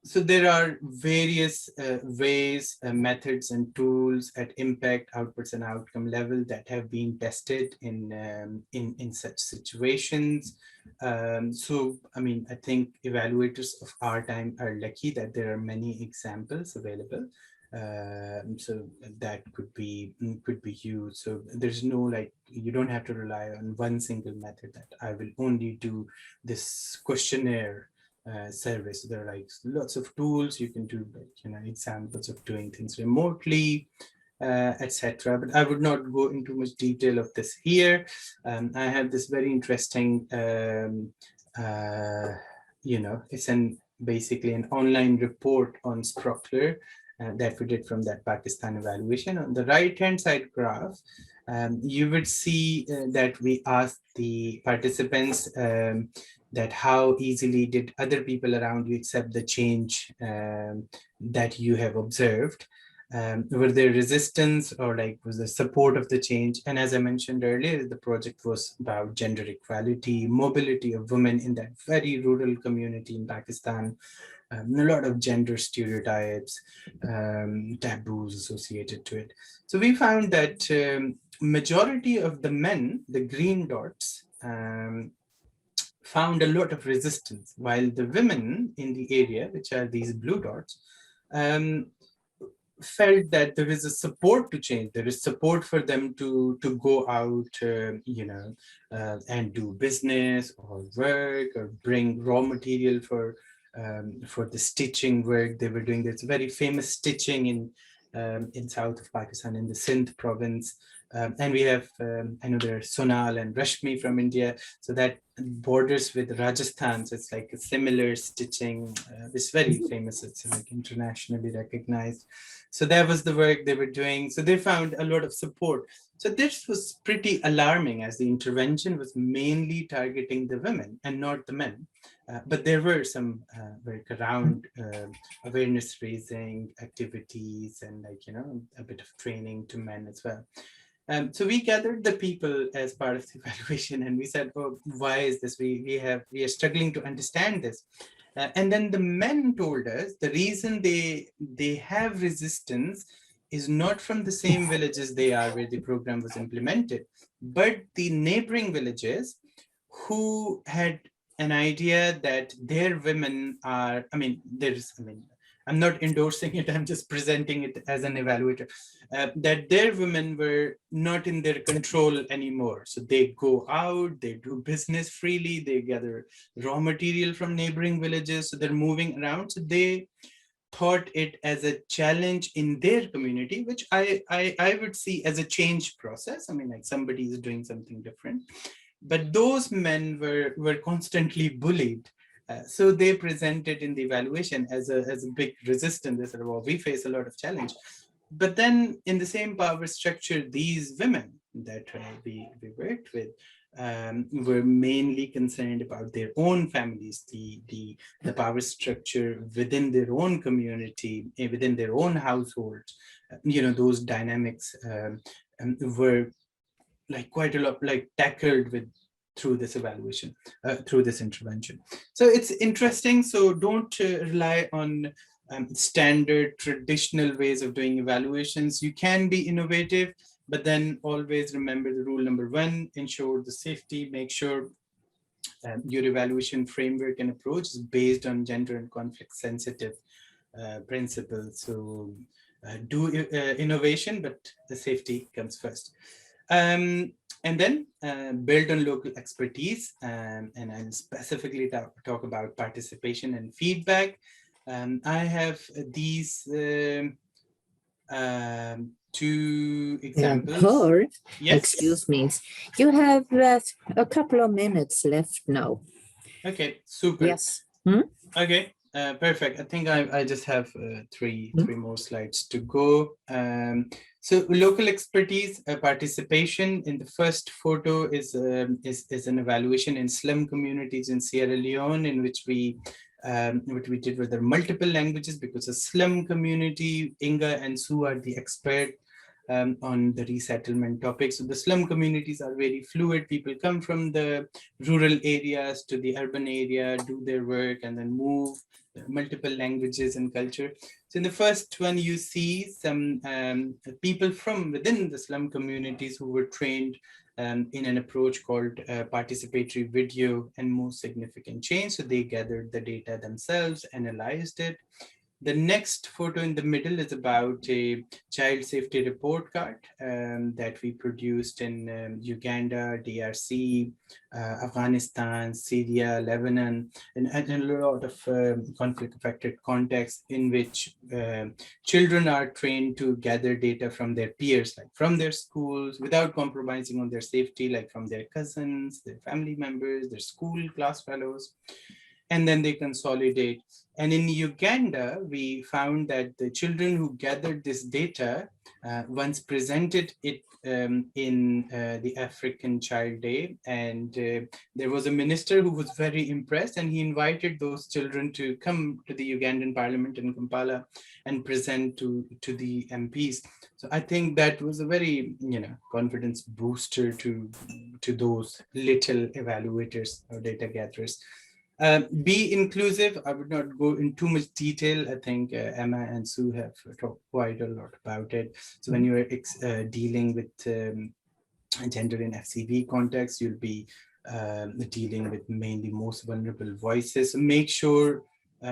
So there are various ways, methods and tools at impact, outputs and outcome level that have been tested in such situations. So, I mean, I think evaluators of our time are lucky that there are many examples available. So that could be used. So there's no like, you don't have to rely on one single method that I will only do this questionnaire service. There are like lots of tools you can do, like, examples of doing things remotely, etc. But I would not go into much detail of this here. I have this very interesting, it's basically an online report on Sprockler that we did from that Pakistan evaluation. On the right-hand side graph, you would see that we asked the participants that how easily did other people around you accept the change that you have observed. Were there resistance or like was there support of the change? And as I mentioned earlier, the project was about gender equality, mobility of women in that very rural community in Pakistan. A lot of gender stereotypes, taboos associated to it. So we found that majority of the men, the green dots, found a lot of resistance, while the women in the area, which are these blue dots, felt that there is a support to change. There is support for them to go out, and do business or work or bring raw material for the stitching work they were doing. There's very famous stitching in south of Pakistan, in the Sindh province. And we have, I know there are Sonal and Rashmi from India, so that borders with Rajasthan. So it's like a similar stitching. It's very famous. It's like internationally recognized. So that was the work they were doing. So they found a lot of support. So this was pretty alarming, as the intervention was mainly targeting the women and not the men. But there were some work around awareness raising activities and a bit of training to men as well. So we gathered the people as part of the evaluation, and we said, "Oh, why is this? We are struggling to understand this." And then the men told us the reason they have resistance is not from the same villages they are where the program was implemented, but the neighboring villages who had an idea that their women are, I'm not endorsing it, I'm just presenting it as an evaluator, that their women were not in their control anymore. So they go out, they do business freely, they gather raw material from neighboring villages, so they're moving around. So they thought it as a challenge in their community, which I would see as a change process. I mean, like somebody is doing something different. But those men were constantly bullied. So they presented in the evaluation as a big resistance. They said, well, we face a lot of challenge. But then in the same power structure, these women that we worked with were mainly concerned about their own families, the power structure within their own community, within their own households. those dynamics were like quite a lot like tackled with through this evaluation, through this intervention. So it's interesting. So don't rely on standard traditional ways of doing evaluations. You can be innovative, but then always remember the rule number one: ensure the safety. Make sure your evaluation framework and approach is based on gender and conflict sensitive principles. So do innovation, but the safety comes first. And then build on local expertise, and I'll specifically talk about participation and feedback. I have these two examples. Hur, Yes. excuse me, you have a couple of minutes left now. Okay, super. Yes. Okay, perfect. I think I just have three more slides to go. So local expertise, participation. In the first photo is an evaluation in slum communities in Sierra Leone, in which what we did with the multiple languages, because a slum community, Inga and Sue are the expert on the resettlement topic. So the slum communities are very fluid. People come from the rural areas to the urban area, do their work, and then move. Multiple languages and culture. So in the first one, you see some people from within the slum communities who were trained in an approach called participatory video and most significant change. So they gathered the data themselves, analyzed it. The next photo in the middle is about a child safety report card that we produced in Uganda, DRC, Afghanistan, Syria, Lebanon, and a lot of conflict-affected contexts in which children are trained to gather data from their peers, like from their schools, without compromising on their safety, like from their cousins, their family members, their school class fellows. And then they consolidate. And in Uganda, we found that the children who gathered this data once presented it in the African Child Day. And there was a minister who was very impressed, and he invited those children to come to the Ugandan parliament in Kampala and present to the MPs. So I think that was a very, confidence booster to those little evaluators or data gatherers. Be inclusive. I would not go in too much detail. I think Emma and Sue have talked quite a lot about it. So when you're dealing with gender in FCV context, you'll be dealing with mainly most vulnerable voices. So make sure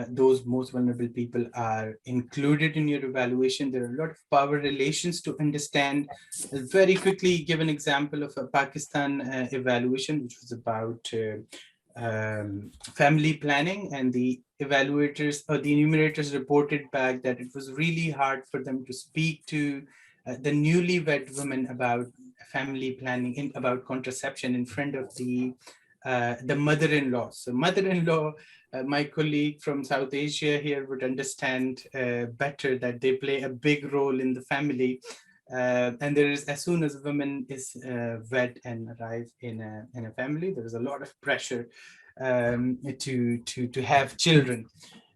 those most vulnerable people are included in your evaluation. There are a lot of power relations to understand. I'll very quickly give an example of a Pakistan evaluation, which was about family planning, and the evaluators or the enumerators reported back that it was really hard for them to speak to the newlywed women about family planning, about contraception in front of the mother-in-law. So mother-in-law, my colleague from South Asia here would understand better that they play a big role in the family. And there is, as soon as a woman is wed and arrive in a family, there is a lot of pressure to have children.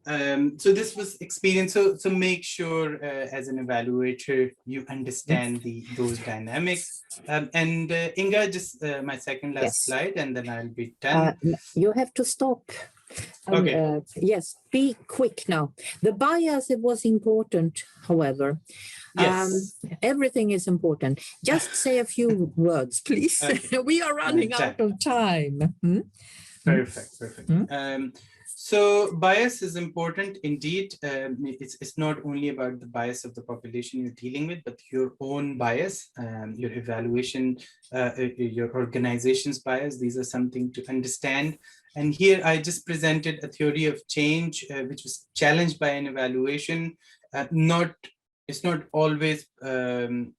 So this was experience. So make sure as an evaluator you understand those dynamics. And Inga, just my second last slide, and then I'll be done. You have to stop. Okay. Yes, be quick now. The bias, it was important, however. Yes. Everything is important. Just say a few words, please. Okay. We are running out of time. Perfect. So bias is important indeed. It's not only about the bias of the population you're dealing with, but your own bias, your evaluation, your organization's bias. These are something to understand. And here I just presented a theory of change, which was challenged by an evaluation. It's not always, it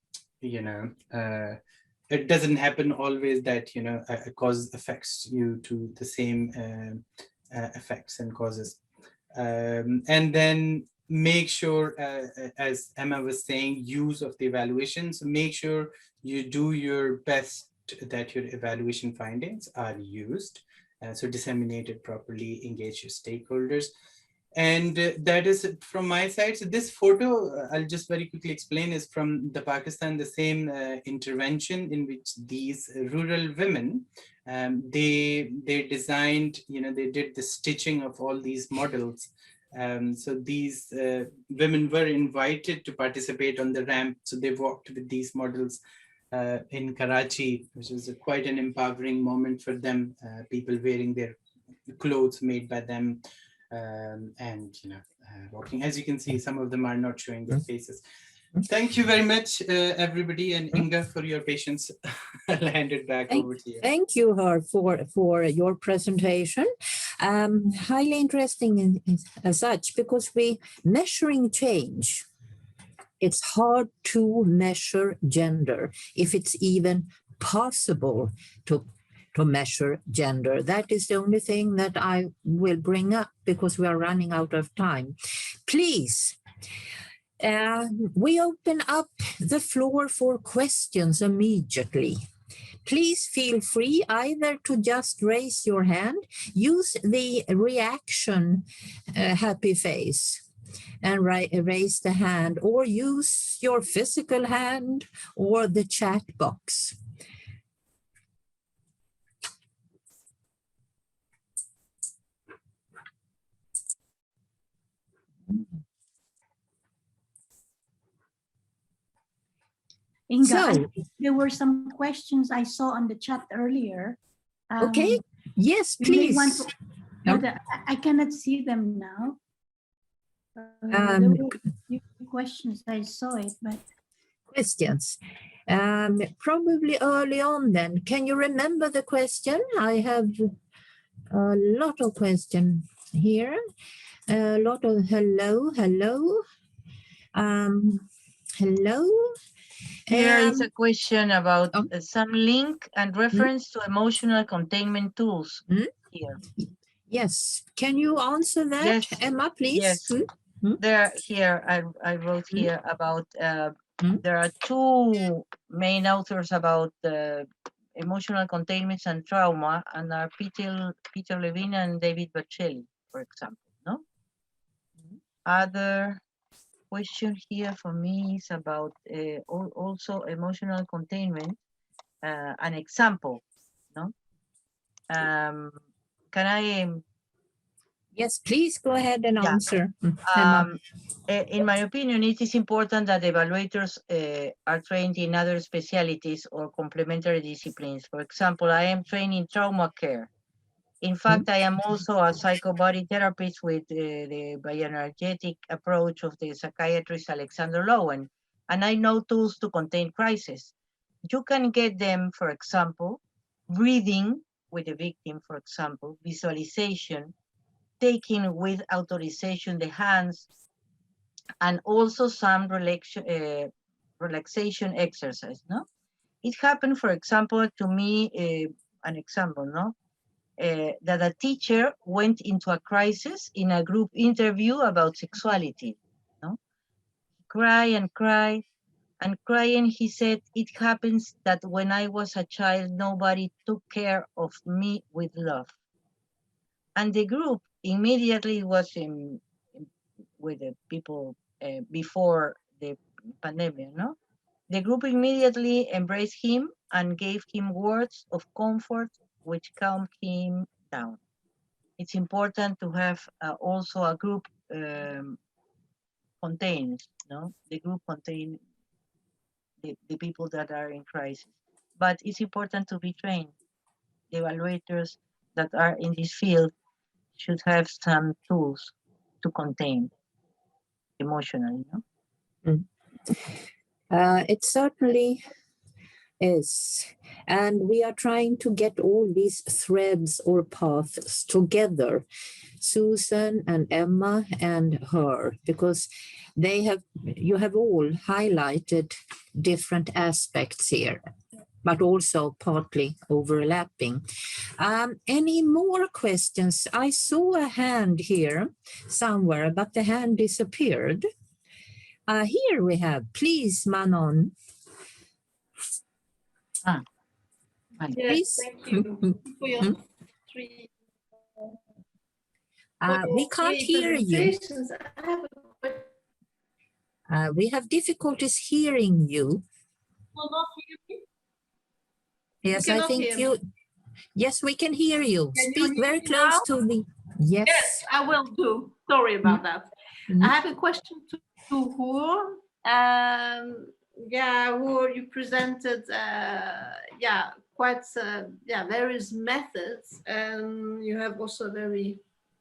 doesn't happen always that, a cause affects you to the same effects and causes. And then make sure, as Emma was saying, use of the evaluation. So make sure you do your best that your evaluation findings are used. So disseminate it properly, engage your stakeholders. And that is from my side. So this photo, I'll just very quickly explain, is from the Pakistan, the same intervention in which these rural women, they designed, they did the stitching of all these models. So these women were invited to participate on the ramp. So they walked with these models in Karachi, which was quite an empowering moment for them, people wearing their clothes made by them. And walking. As you can see, some of them are not showing their faces. Thank you very much, everybody, and Inga, for your patience. I'll hand it back over to you. Thank you, Hur, for your presentation. Highly interesting as such, because measuring change. It's hard to measure gender, if it's even possible to measure gender. That is the only thing that I will bring up, because we are running out of time. Please, we open up the floor for questions immediately. Please feel free either to just raise your hand, use the reaction happy face and raise the hand, or use your physical hand or the chat box. Inga, there were some questions I saw on the chat earlier. Okay, yes, please. I cannot see them now. There were a few questions, I saw it, but... Questions. Probably early on then. Can you remember the question? I have a lot of questions here. A lot of hello. Hello. Here is a question about some link and reference to emotional containment tools here. Yes. Can you answer that, yes. Emma, please? Yes. There, here, I wrote here about, there are two main authors about emotional containment and trauma, and are Peter Levine and David Berceli, for example, no? Other question here for me is about also emotional containment, an example, no? Can I? Yes, please go ahead and answer. In my opinion, it is important that evaluators are trained in other specialties or complementary disciplines. For example, I am trained in trauma care. In fact, I am also a psychobody therapist with the bioenergetic approach of the psychiatrist Alexander Lowen, and I know tools to contain crisis. You can get them, for example, breathing with the victim, for example, visualization, taking with authorization the hands, and also some relaxation exercise, no? It happened, for example, to me, an example, no? That a teacher went into a crisis in a group interview about sexuality, no? Cry and cry and crying, he said, it happens that when I was a child, nobody took care of me with love. And the group immediately was with the people before the pandemic, no? The group immediately embraced him and gave him words of comfort which calmed him down. It's important to have also a group contains, no? The group contains the people that are in crisis. But it's important to be trained. The evaluators that are in this field should have some tools to contain emotionally, no? It certainly is. And we are trying to get all these threads or paths together, Susan and Emma and Hur, because you have all highlighted different aspects here, but also partly overlapping. Any more questions? I saw a hand here somewhere, but the hand disappeared. Here we have, please, Manon. Yes, thank you for your three We can't hear you. We have difficulties hearing you. Yes, I think you. Yes, we can hear you. Speak very close to the. Yes. Yes, I will do. Sorry about that. Mm. I have a question to Hur. Yeah, Hur, you presented quite various methods, and you have also a very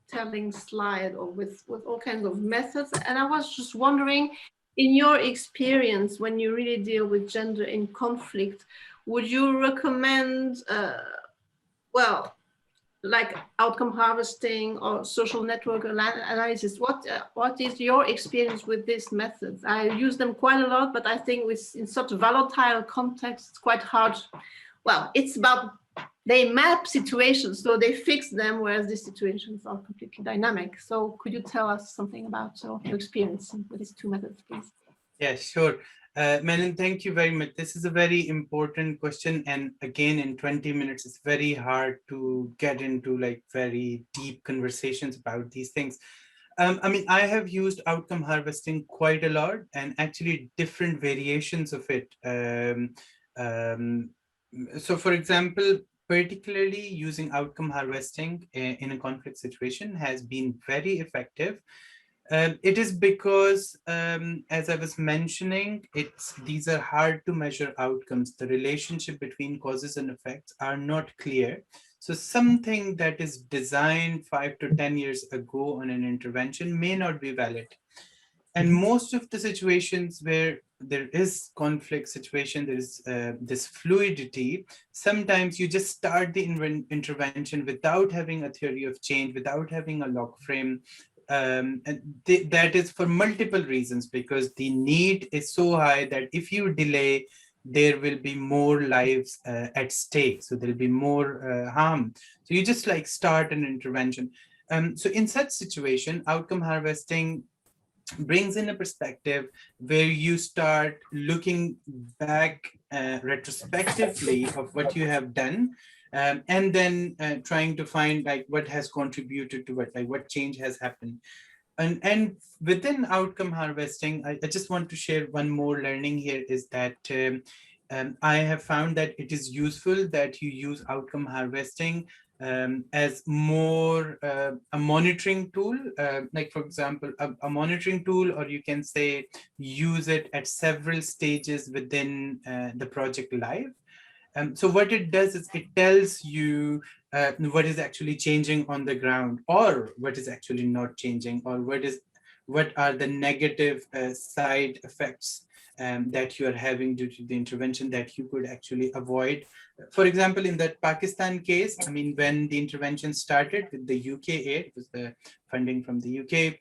telling slide with all kinds of methods. And I was just wondering, in your experience, when you really deal with gender in conflict, would you recommend like outcome harvesting or social network analysis? What is your experience with these methods? I use them quite a lot, but I think in such a volatile context, it's quite hard. Well, it's about they map situations, so they fix them, whereas these situations are completely dynamic. So could you tell us something about your experience with these two methods, please? Yeah, sure. Menon, thank you very much. This is a very important question. And again, in 20 minutes, it's very hard to get into like very deep conversations about these things. I mean, I have used outcome harvesting quite a lot, and actually different variations of it. So for example, particularly using outcome harvesting in a conflict situation has been very effective. It is because, as I was mentioning, these are hard to measure outcomes. The relationship between causes and effects are not clear. So something that is designed 5 to 10 years ago on an intervention may not be valid. And most of the situations where there is conflict situation, there is this fluidity, sometimes you just start the intervention without having a theory of change, without having a log frame. And that is for multiple reasons, because the need is so high that if you delay, there will be more lives at stake. So there'll be more harm. So you just like start an intervention. So in such situation, outcome harvesting brings in a perspective where you start looking back retrospectively of what you have done, and then trying to find like what has contributed to what, like what change has happened. And within outcome harvesting, I just want to share one more learning here is that I have found that it is useful that you use outcome harvesting as more a monitoring tool, like for example, a monitoring tool, or you can say use it at several stages within the project life. So what it does is it tells you what is actually changing on the ground, or what is actually not changing, or what are the negative side effects that you are having due to the intervention that you could actually avoid. For example, in that Pakistan case, I mean, when the intervention started with the UK aid, it was the funding from the UK.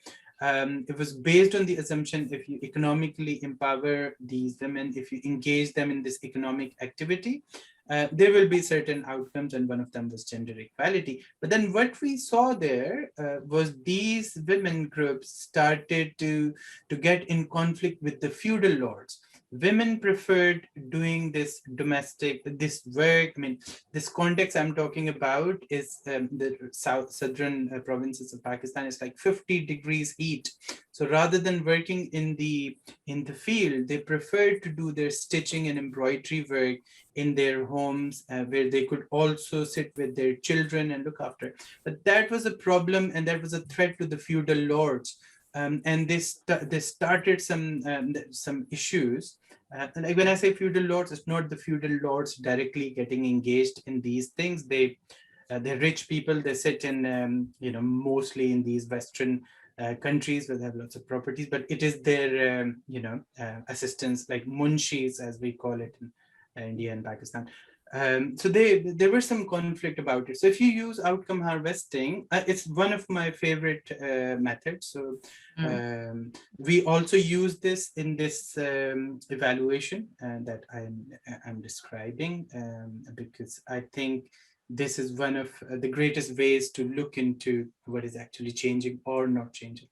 It was based on the assumption if you economically empower these women, if you engage them in this economic activity, there will be certain outcomes, and one of them was gender equality. But then what we saw there was these women groups started to get in conflict with the feudal lords. Women preferred doing this this work. I mean, this context I'm talking about is the southern provinces of Pakistan. It's like 50 degrees heat. So rather than working in the field, they preferred to do their stitching and embroidery work in their homes, where they could also sit with their children and look after. But that was a problem, and that was a threat to the feudal lords. And they started some issues. Like when I say feudal lords, it's not the feudal lords directly getting engaged in these things. They're rich people. They sit in mostly in these Western countries where they have lots of properties, but it is their assistants, like munshis as we call it in India and Pakistan. So there were some conflict about it. So if you use outcome harvesting, it's one of my favorite methods. So we also use this in this evaluation that I'm describing, because I think this is one of the greatest ways to look into what is actually changing or not changing.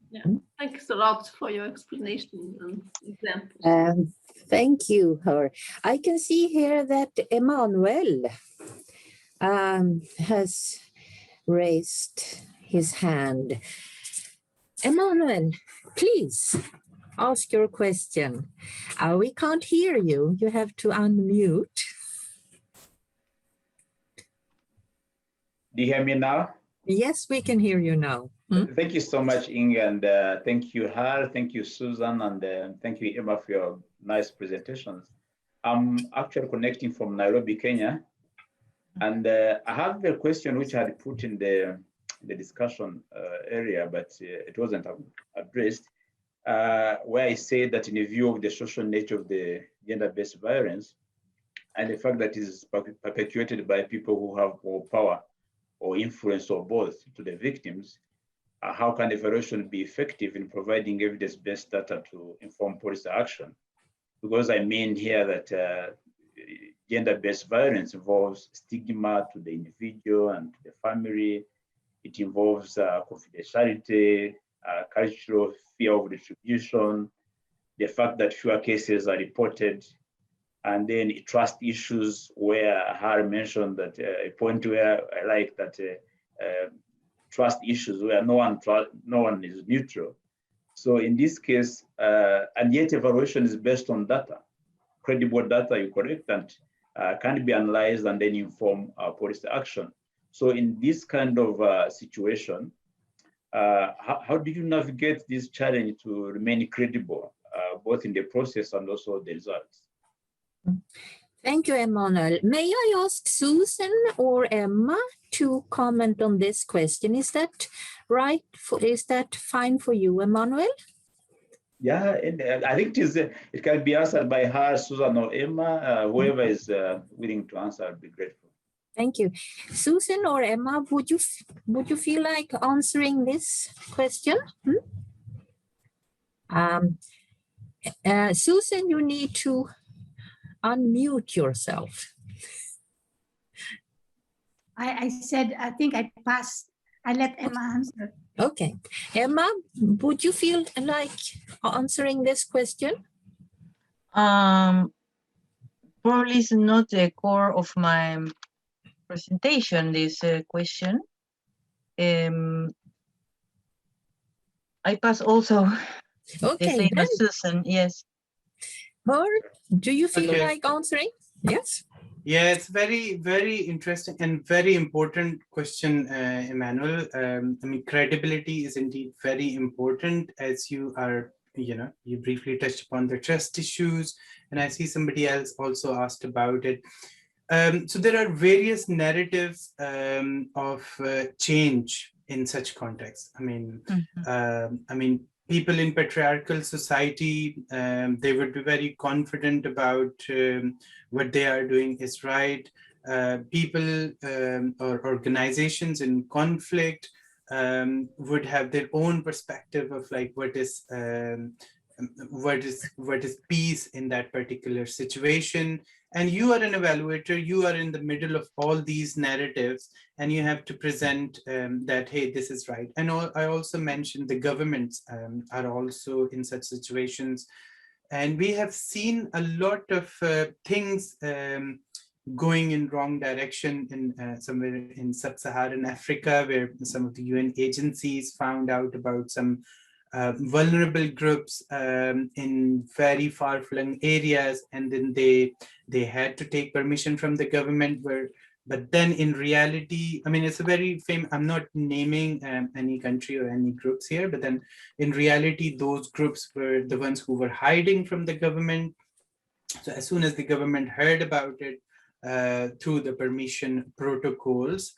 Yeah, thanks a lot for your explanation and examples. Thank you, Hur. I can see here that Emmanuel has raised his hand. Emmanuel, please ask your question. We can't hear you. You have to unmute. Do you hear me now? Yes, we can hear you now. Thank you so much, Inga, and thank you, Hur, thank you, Susan, and thank you, Emma, for your nice presentations. I'm actually connecting from Nairobi, Kenya, and I have a question which I had put in the discussion area, but it wasn't addressed, where I say that in view of the social nature of the gender-based violence and the fact that it is perpetuated by people who have more power or influence or both to the victims, how can evaluation be effective in providing evidence-based data to inform policy action? Because I mean here that gender-based violence involves stigma to the individual and to the family. It involves confidentiality, cultural fear of retribution, the fact that fewer cases are reported, and then trust issues where Hur mentioned that a point where I like that trust issues where no one is neutral. So in this case, and yet evaluation is based on data, credible data, you correct, and can be analyzed and then inform policy action. So in this kind of situation, how do you navigate this challenge to remain credible, both in the process and also the results? Thank you, Emmanuel. May I ask Susan or Emma to comment on this question? Is that right? Is that fine for you, Emmanuel? Yeah, and I think it can be answered by Hur, Susan, or Emma. Whoever is willing to answer, I'd be grateful. Thank you. Susan or Emma, would you feel like answering this question? Susan, you need to unmute yourself. I said, I think I passed. I let Emma answer. Okay. Emma, would you feel like answering this question? Probably is not the core of my presentation, this question. I pass also the Okay, same as Susan, yes. Hur, do you feel Okay. like answering? Yes. Yeah, it's very, very interesting and very important question, Emmanuel. I mean, credibility is indeed very important, as you are, you briefly touched upon the trust issues, and I see somebody else also asked about it. So there are various narratives of change in such contexts. I mean, people in patriarchal society, they would be very confident about what they are doing is right. People or organizations in conflict would have their own perspective of like what is peace in that particular situation. And you are an evaluator, you are in the middle of all these narratives, and you have to present that, hey, this is right. And I also mentioned the governments are also in such situations. And we have seen a lot of things going in wrong direction in somewhere in sub-Saharan Africa, where some of the UN agencies found out about some vulnerable groups in very far-flung areas, and then they had to take permission from the government. But then in reality, I mean, it's a very famous, I'm not naming any country or any groups here, but then in reality, those groups were the ones who were hiding from the government. So as soon as the government heard about it through the permission protocols,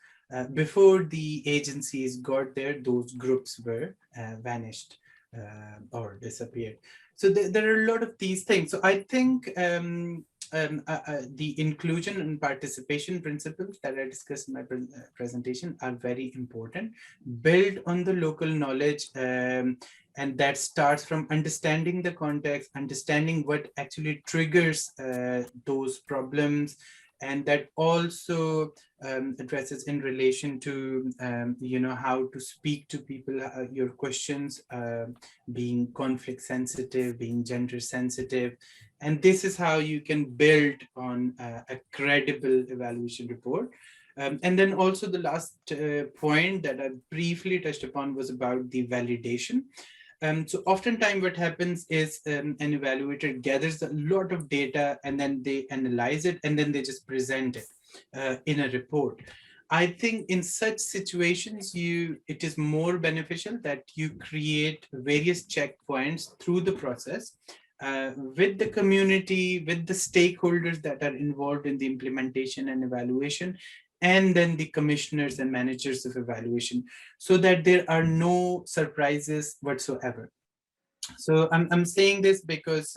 before the agencies got there, those groups were vanished or disappeared. So there are a lot of these things. So I think the inclusion and participation principles that I discussed in my presentation are very important. Build on the local knowledge, and that starts from understanding the context, understanding what actually triggers those problems, and that also addresses in relation to how to speak to people, your questions being conflict sensitive, being gender sensitive. And this is how you can build on a credible evaluation report. And then also the last point that I briefly touched upon was about the validation. So oftentimes what happens is an evaluator gathers a lot of data and then they analyze it and then they just present it in a report. I think in such situations, it is more beneficial that you create various checkpoints through the process with the community, with the stakeholders that are involved in the implementation and evaluation, and then the commissioners and managers of evaluation, so that there are no surprises whatsoever. So I'm saying this because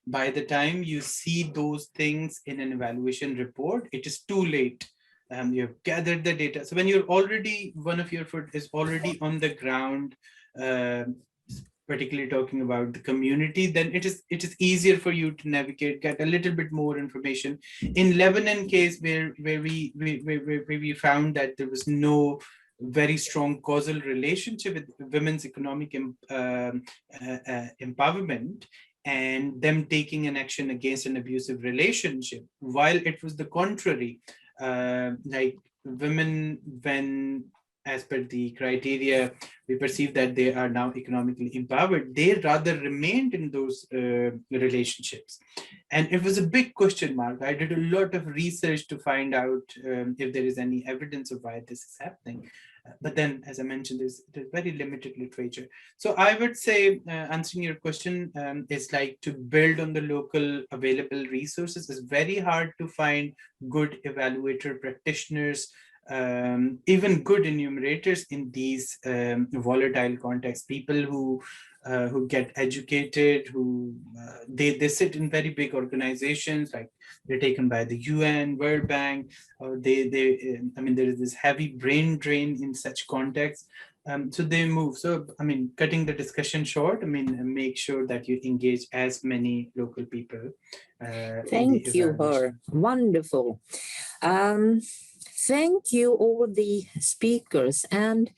by the time you see those things in an evaluation report, it is too late. You have gathered the data. So when you're already, one of your foot is already on the ground, particularly talking about the community, then it is easier for you to navigate, get a little bit more information. In Lebanon case, where we found that there was no very strong causal relationship with women's economic empowerment and them taking an action against an abusive relationship, while it was the contrary. Like women, when as per the criteria, we perceive that they are now economically empowered, they rather remained in those relationships. And it was a big question mark. I did a lot of research to find out if there is any evidence of why this is happening. But then, as I mentioned, there's very limited literature. So I would say, answering your question, is like to build on the local available resources. It's very hard to find good evaluator practitioners, even good enumerators in these volatile contexts. People who get educated, who they sit in very big organizations, like they're taken by the UN, World Bank, or I mean, there is this heavy brain drain in such contexts. So they move. So, I mean, cutting the discussion short, I mean, make sure that you engage as many local people. Thank you, Hur. Wonderful. Thank you, all the speakers. And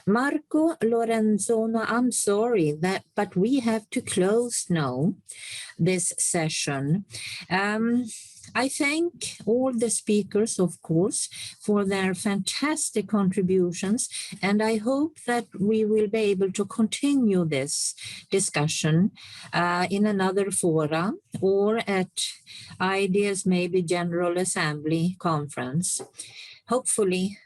Marco Lorenzona, I'm sorry but we have to close now this session. I thank all the speakers, of course, for their fantastic contributions, and I hope that we will be able to continue this discussion in another forum or at IDEA's maybe General Assembly conference. Hopefully,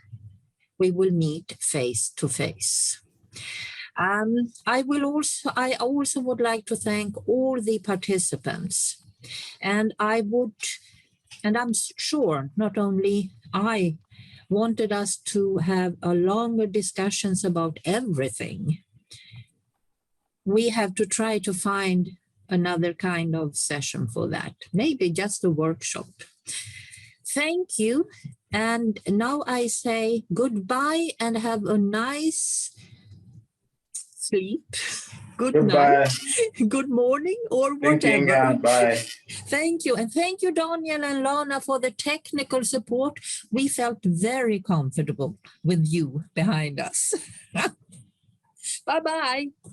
we will meet face to face. I also would like to thank all the participants, and I'm sure not only I wanted us to have a longer discussions about everything. We have to try to find another kind of session for that, maybe just a workshop. Thank you. And now I say goodbye and have a nice sleep. Good night, good morning, or whatever. Thank you, bye. Thank you. And thank you, Daniel and Lana, for the technical support. We felt very comfortable with you behind us. Bye-bye.